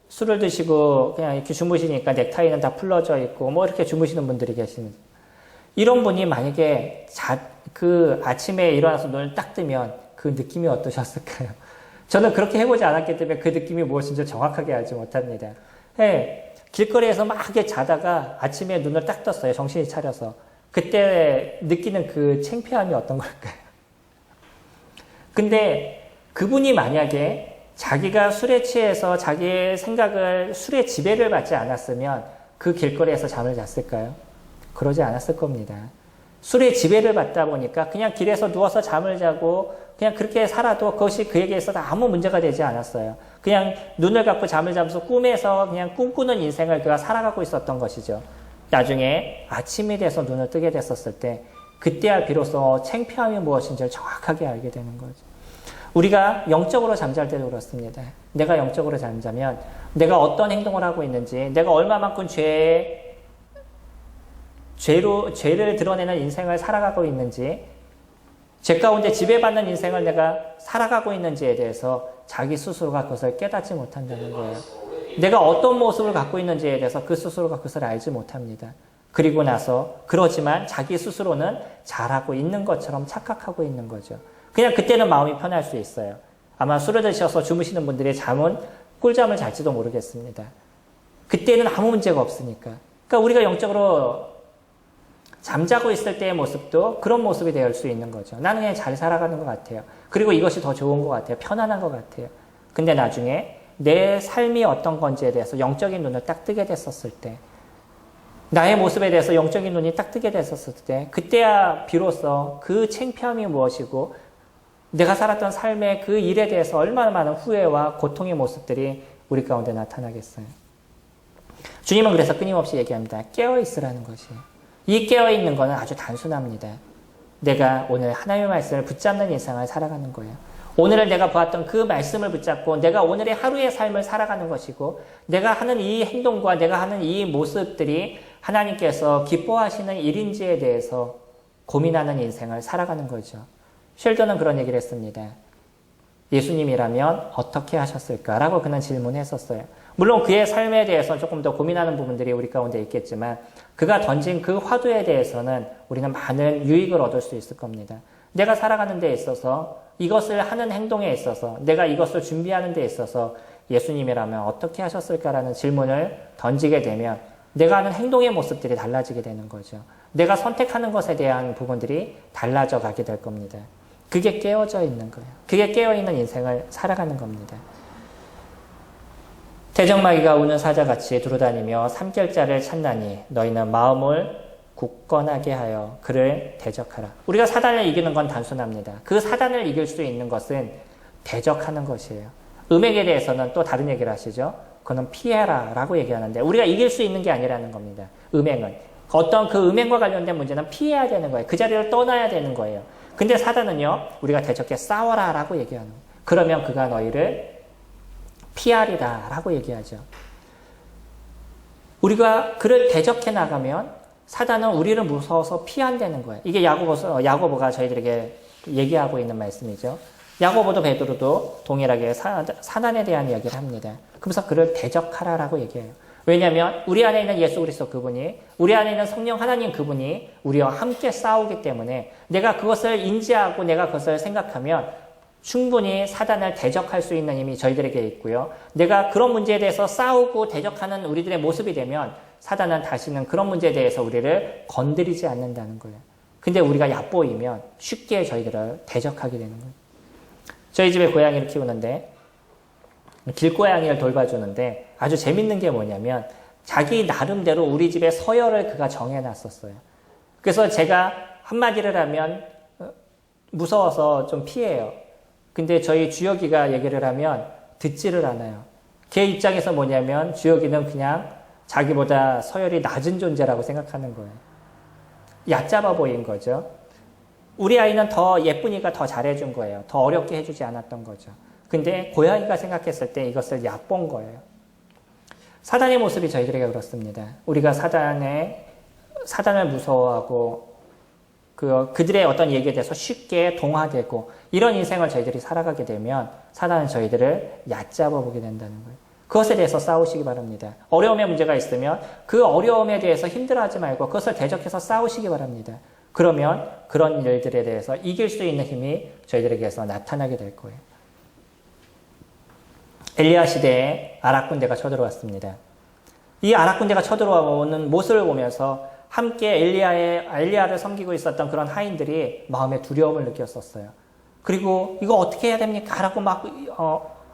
A: 술을 드시고 그냥 이렇게 주무시니까 넥타이는 다 풀러져 있고 뭐 이렇게 주무시는 분들이 계십니다. 이런 분이 만약에 그 아침에 일어나서 눈을 딱 뜨면 그 느낌이 어떠셨을까요? 저는 그렇게 해보지 않았기 때문에 그 느낌이 무엇인지 정확하게 알지 못합니다. 네, 길거리에서 막 이렇게 자다가 아침에 눈을 딱 떴어요. 정신이 차려서. 그때 느끼는 그 창피함이 어떤 걸까요? 근데 그분이 만약에 자기가 술에 취해서 자기의 생각을 술의 지배를 받지 않았으면 그 길거리에서 잠을 잤을까요? 그러지 않았을 겁니다. 술의 지배를 받다 보니까 그냥 길에서 누워서 잠을 자고 그냥 그렇게 살아도 그것이 그에게 있어서 아무 문제가 되지 않았어요. 그냥 눈을 감고 잠을 자면서 꿈에서 그냥 꿈꾸는 인생을 그가 살아가고 있었던 것이죠. 나중에 아침이 돼서 눈을 뜨게 됐었을 때 그때야 비로소 창피함이 무엇인지를 정확하게 알게 되는 거죠. 우리가 영적으로 잠잘 때도 그렇습니다. 내가 영적으로 잠자면 내가 어떤 행동을 하고 있는지, 내가 얼마만큼 죄를 드러내는 인생을 살아가고 있는지, 죄 가운데 지배받는 인생을 내가 살아가고 있는지에 대해서 자기 스스로가 그것을 깨닫지 못한다는 거예요. 내가 어떤 모습을 갖고 있는지에 대해서 그 스스로가 그것을 알지 못합니다. 그리고 나서 그러지만 자기 스스로는 잘하고 있는 것처럼 착각하고 있는 거죠. 그냥 그때는 마음이 편할 수 있어요. 아마 술을 드셔서 주무시는 분들의 잠은 꿀잠을 잘지도 모르겠습니다. 그때는 아무 문제가 없으니까. 그러니까 우리가 영적으로 잠자고 있을 때의 모습도 그런 모습이 될 수 있는 거죠. 나는 그냥 잘 살아가는 것 같아요. 그리고 이것이 더 좋은 것 같아요. 편안한 것 같아요. 근데 나중에 내 삶이 어떤 건지에 대해서 영적인 눈을 딱 뜨게 됐었을 때, 나의 모습에 대해서 영적인 눈이 딱 뜨게 됐었을 때, 그때야 비로소 그 창피함이 무엇이고 내가 살았던 삶의 그 일에 대해서 얼마나 많은 후회와 고통의 모습들이 우리 가운데 나타나겠어요. 주님은 그래서 끊임없이 얘기합니다. 깨어있으라는 것이에요. 이 깨어있는 것은 아주 단순합니다. 내가 오늘 하나님의 말씀을 붙잡는 인생을 살아가는 거예요. 오늘을 내가 보았던 그 말씀을 붙잡고 내가 오늘의 하루의 삶을 살아가는 것이고, 내가 하는 이 행동과 내가 하는 이 모습들이 하나님께서 기뻐하시는 일인지에 대해서 고민하는 인생을 살아가는 거죠. 쉘던은 그런 얘기를 했습니다. 예수님이라면 어떻게 하셨을까라고 그는 질문했었어요. 물론 그의 삶에 대해서 조금 더 고민하는 부분들이 우리 가운데 있겠지만 그가 던진 그 화두에 대해서는 우리는 많은 유익을 얻을 수 있을 겁니다. 내가 살아가는 데 있어서, 이것을 하는 행동에 있어서, 내가 이것을 준비하는 데 있어서 예수님이라면 어떻게 하셨을까라는 질문을 던지게 되면 내가 하는 행동의 모습들이 달라지게 되는 거죠. 내가 선택하는 것에 대한 부분들이 달라져 가게 될 겁니다. 그게 깨어져 있는 거예요. 그게 깨어있는 인생을 살아가는 겁니다. 대적마귀가 우는 사자같이 두루다니며 삼킬자를 찾나니 너희는 마음을 굳건하게 하여 그를 대적하라. 우리가 사단을 이기는 건 단순합니다. 그 사단을 이길 수 있는 것은 대적하는 것이에요. 음행에 대해서는 또 다른 얘기를 하시죠. 그거는 피해라 라고 얘기하는데 우리가 이길 수 있는 게 아니라는 겁니다. 음행은. 어떤 그 음행과 관련된 문제는 피해야 되는 거예요. 그 자리를 떠나야 되는 거예요. 근데 사단은요. 우리가 대적해 싸워라 라고 얘기하는 거예요. 그러면 그가 너희를 피하리라 라고 얘기하죠. 우리가 그를 대적해 나가면 사단은 우리를 무서워서 피한다는 거예요. 이게 야고보가 저희들에게 얘기하고 있는 말씀이죠. 야고보도 베드로도 동일하게 사단에 대한 이야기를 합니다. 그래서 그를 대적하라라고 얘기해요. 왜냐하면 우리 안에 있는 예수 그리스도 그분이, 우리 안에 있는 성령 하나님 그분이 우리와 함께 싸우기 때문에 내가 그것을 인지하고 내가 그것을 생각하면 충분히 사단을 대적할 수 있는 힘이 저희들에게 있고요. 내가 그런 문제에 대해서 싸우고 대적하는 우리들의 모습이 되면 사단은 다시는 그런 문제에 대해서 우리를 건드리지 않는다는 거예요. 근데 우리가 얕보이면 쉽게 저희들을 대적하게 되는 거예요. 저희 집에 고양이를 키우는데 길고양이를 돌봐주는데 아주 재밌는 게 뭐냐면 자기 나름대로 우리 집에 서열을 그가 정해놨었어요. 그래서 제가 한마디를 하면 무서워서 좀 피해요. 근데 저희 주혁이가 얘기를 하면 듣지를 않아요. 걔 입장에서 뭐냐면 주혁이는 그냥 자기보다 서열이 낮은 존재라고 생각하는 거예요. 얕잡아 보인 거죠. 우리 아이는 더 예쁜이가 더 잘해준 거예요. 더 어렵게 해주지 않았던 거죠. 근데 고양이가 생각했을 때 이것을 얕본 거예요. 사단의 모습이 저희들에게 그렇습니다. 우리가 사단을 무서워하고 그들의 어떤 얘기에 대해서 쉽게 동화되고 이런 인생을 저희들이 살아가게 되면 사단은 저희들을 얕잡아 보게 된다는 거예요. 그것에 대해서 싸우시기 바랍니다. 어려움의 문제가 있으면 그 어려움에 대해서 힘들어하지 말고 그것을 대적해서 싸우시기 바랍니다. 그러면 그런 일들에 대해서 이길 수 있는 힘이 저희들에게서 나타나게 될 거예요. 엘리야 시대에 아락 군대가 쳐들어왔습니다. 이 아락 군대가 쳐들어오는 모습을 보면서 함께 엘리야를 섬기고 있었던 그런 하인들이 마음에 두려움을 느꼈었어요. 그리고 이거 어떻게 해야 됩니까? 라고 막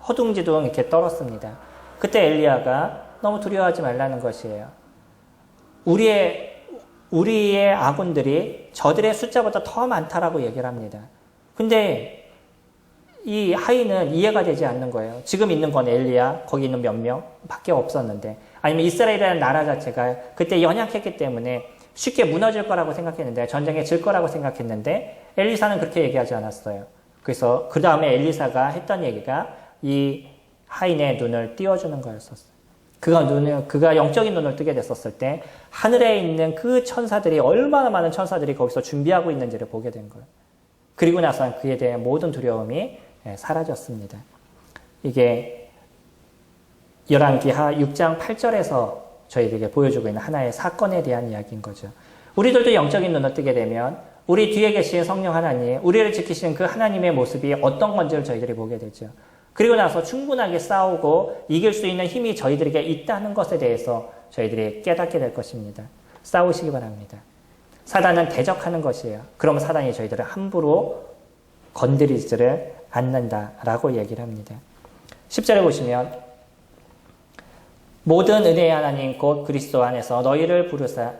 A: 허둥지둥 이렇게 떨었습니다. 그때 엘리야가 너무 두려워하지 말라는 것이에요. 우리의 아군들이 저들의 숫자보다 더 많다라고 얘기를 합니다. 근데 이 하인은 이해가 되지 않는 거예요. 지금 있는 건 엘리야, 거기 있는 몇 명 밖에 없었는데, 아니면 이스라엘이라는 나라 자체가 그때 연약했기 때문에 쉽게 무너질 거라고 생각했는데, 전쟁에 질 거라고 생각했는데, 엘리사는 그렇게 얘기하지 않았어요. 그래서 그 다음에 엘리사가 했던 얘기가 이 하인의 눈을 띄워주는 거였었어요. 그가 영적인 눈을 뜨게 됐었을 때 하늘에 있는 그 천사들이 얼마나 많은 천사들이 거기서 준비하고 있는지를 보게 된 거예요. 그리고 나서 그에 대한 모든 두려움이 사라졌습니다. 이게 열왕기하 6장 8절에서 저희에게 보여주고 있는 하나의 사건에 대한 이야기인 거죠. 우리들도 영적인 눈을 뜨게 되면 우리 뒤에 계신 성령 하나님, 우리를 지키시는 그 하나님의 모습이 어떤 건지를 저희들이 보게 되죠. 그리고 나서 충분하게 싸우고 이길 수 있는 힘이 저희들에게 있다는 것에 대해서 저희들이 깨닫게 될 것입니다. 싸우시기 바랍니다. 사단은 대적하는 것이에요. 그럼 사단이 저희들을 함부로 건드리지를 않는다라고 얘기를 합니다. 10절에 보시면 모든 은혜의 하나님 곧 그리스도 안에서 너희를 부르사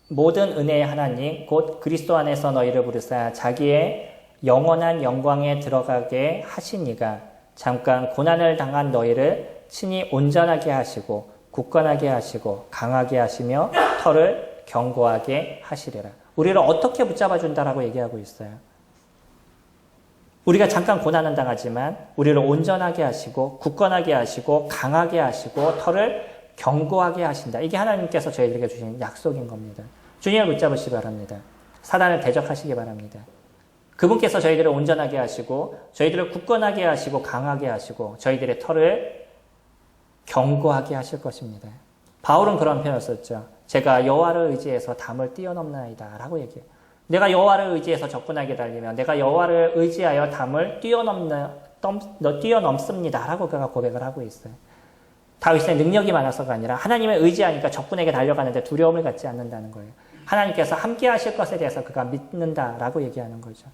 A: 모든 은혜의 하나님 곧 그리스도 안에서 너희를 부르사 자기의 영원한 영광에 들어가게 하시니가 잠깐 고난을 당한 너희를 친히 온전하게 하시고 굳건하게 하시고 강하게 하시며 털을 견고하게 하시리라. 우리를 어떻게 붙잡아 준다라고 얘기하고 있어요. 우리가 잠깐 고난은 당하지만 우리를 온전하게 하시고 굳건하게 하시고 강하게 하시고 털을 견고하게 하신다. 이게 하나님께서 저희들에게 주신 약속인 겁니다. 주님을 붙잡으시기 바랍니다. 사단을 대적하시기 바랍니다. 그분께서 저희들을 온전하게 하시고 저희들을 굳건하게 하시고 강하게 하시고 저희들의 털을 견고하게 하실 것입니다. 바울은 그런 표현을 썼죠. 제가 여호와를 의지해서 담을 뛰어넘나이다 라고 얘기해요. 내가 여호와를 의지해서 적군하게 달리면 내가 여호와를 의지하여 담을 뛰어넘습니다 라고 그가 고백을 하고 있어요. 다윗의 능력이 많아서가 아니라 하나님을 의지하니까 적군에게 달려가는데 두려움을 갖지 않는다는 거예요. 하나님께서 함께 하실 것에 대해서 그가 믿는다라고 얘기하는 거죠.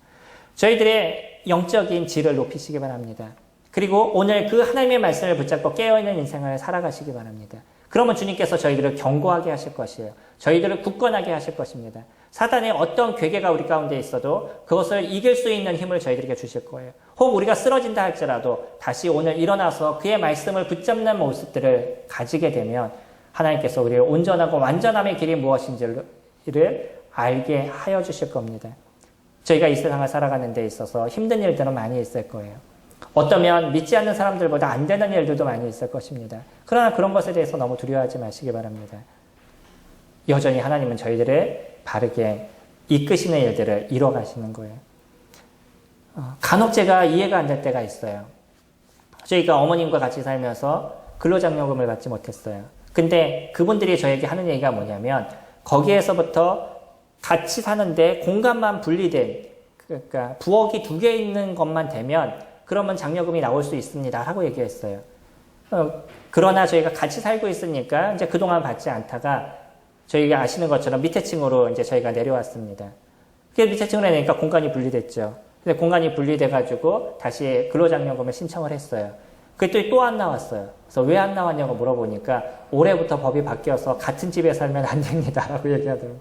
A: 저희들의 영적인 질을 높이시기 바랍니다. 그리고 오늘 그 하나님의 말씀을 붙잡고 깨어있는 인생을 살아가시기 바랍니다. 그러면 주님께서 저희들을 견고하게 하실 것이에요. 저희들을 굳건하게 하실 것입니다. 사단의 어떤 괴계가 우리 가운데 있어도 그것을 이길 수 있는 힘을 저희들에게 주실 거예요. 혹 우리가 쓰러진다 할지라도 다시 오늘 일어나서 그의 말씀을 붙잡는 모습들을 가지게 되면 하나님께서 우리를 온전하고 완전함의 길이 무엇인지를 알게 하여 주실 겁니다. 저희가 이 세상을 살아가는 데 있어서 힘든 일들은 많이 있을 거예요. 어쩌면 믿지 않는 사람들보다 안 되는 일들도 많이 있을 것입니다. 그러나 그런 것에 대해서 너무 두려워하지 마시기 바랍니다. 여전히 하나님은 저희들을 바르게 이끄시는 일들을 이뤄가시는 거예요. 간혹 제가 이해가 안 될 때가 있어요. 저희가 어머님과 같이 살면서 근로장려금을 받지 못했어요. 근데 그분들이 저에게 하는 얘기가 뭐냐면 거기에서부터 같이 사는데 공간만 분리된, 그러니까 부엌이 2개 있는 것만 되면 그러면 장려금이 나올 수 있습니다 라고 얘기했어요. 그러나 저희가 같이 살고 있으니까 이제 그동안 받지 않다가 저희가 아시는 것처럼 밑에 층으로 이제 저희가 내려왔습니다. 그래서 밑에 층으로 내니까 공간이 분리됐죠. 근데 공간이 분리돼가지고 다시 근로장려금을 신청을 했어요. 그게 또 안 나왔어요. 그래서 왜 안 나왔냐고 물어보니까 올해부터 법이 바뀌어서 같은 집에 살면 안 됩니다 라고 얘기하더라고요.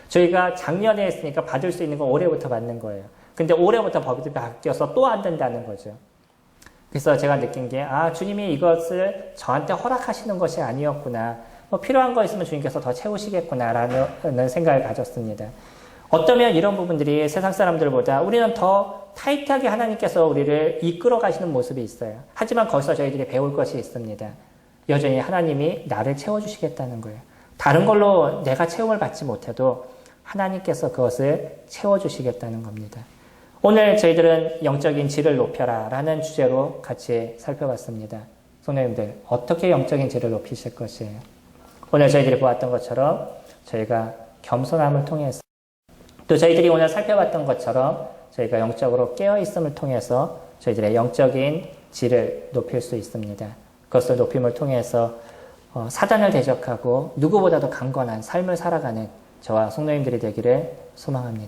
A: 저희가 작년에 했으니까 받을 수 있는 건 올해부터 받는 거예요. 근데 올해부터 법이 바뀌어서 또 안 된다는 거죠. 그래서 제가 느낀 게, 주님이 이것을 저한테 허락하시는 것이 아니었구나. 필요한 거 있으면 주님께서 더 채우시겠구나라는 생각을 가졌습니다. 어쩌면 이런 부분들이 세상 사람들보다 우리는 더 타이트하게 하나님께서 우리를 이끌어 가시는 모습이 있어요. 하지만 거기서 저희들이 배울 것이 있습니다. 여전히 하나님이 나를 채워주시겠다는 거예요. 다른 걸로 내가 채움을 받지 못해도 하나님께서 그것을 채워주시겠다는 겁니다. 오늘 저희들은 영적인 질을 높여라 라는 주제로 같이 살펴봤습니다. 성도님들, 어떻게 영적인 질을 높이실 것이에요? 오늘 저희들이 보았던 것처럼 저희가 겸손함을 통해서, 또 저희들이 오늘 살펴봤던 것처럼 저희가 영적으로 깨어있음을 통해서 저희들의 영적인 질을 높일 수 있습니다. 그것을 높임을 통해서 사단을 대적하고 누구보다도 강건한 삶을 살아가는 저와 성도님들이 되기를 소망합니다.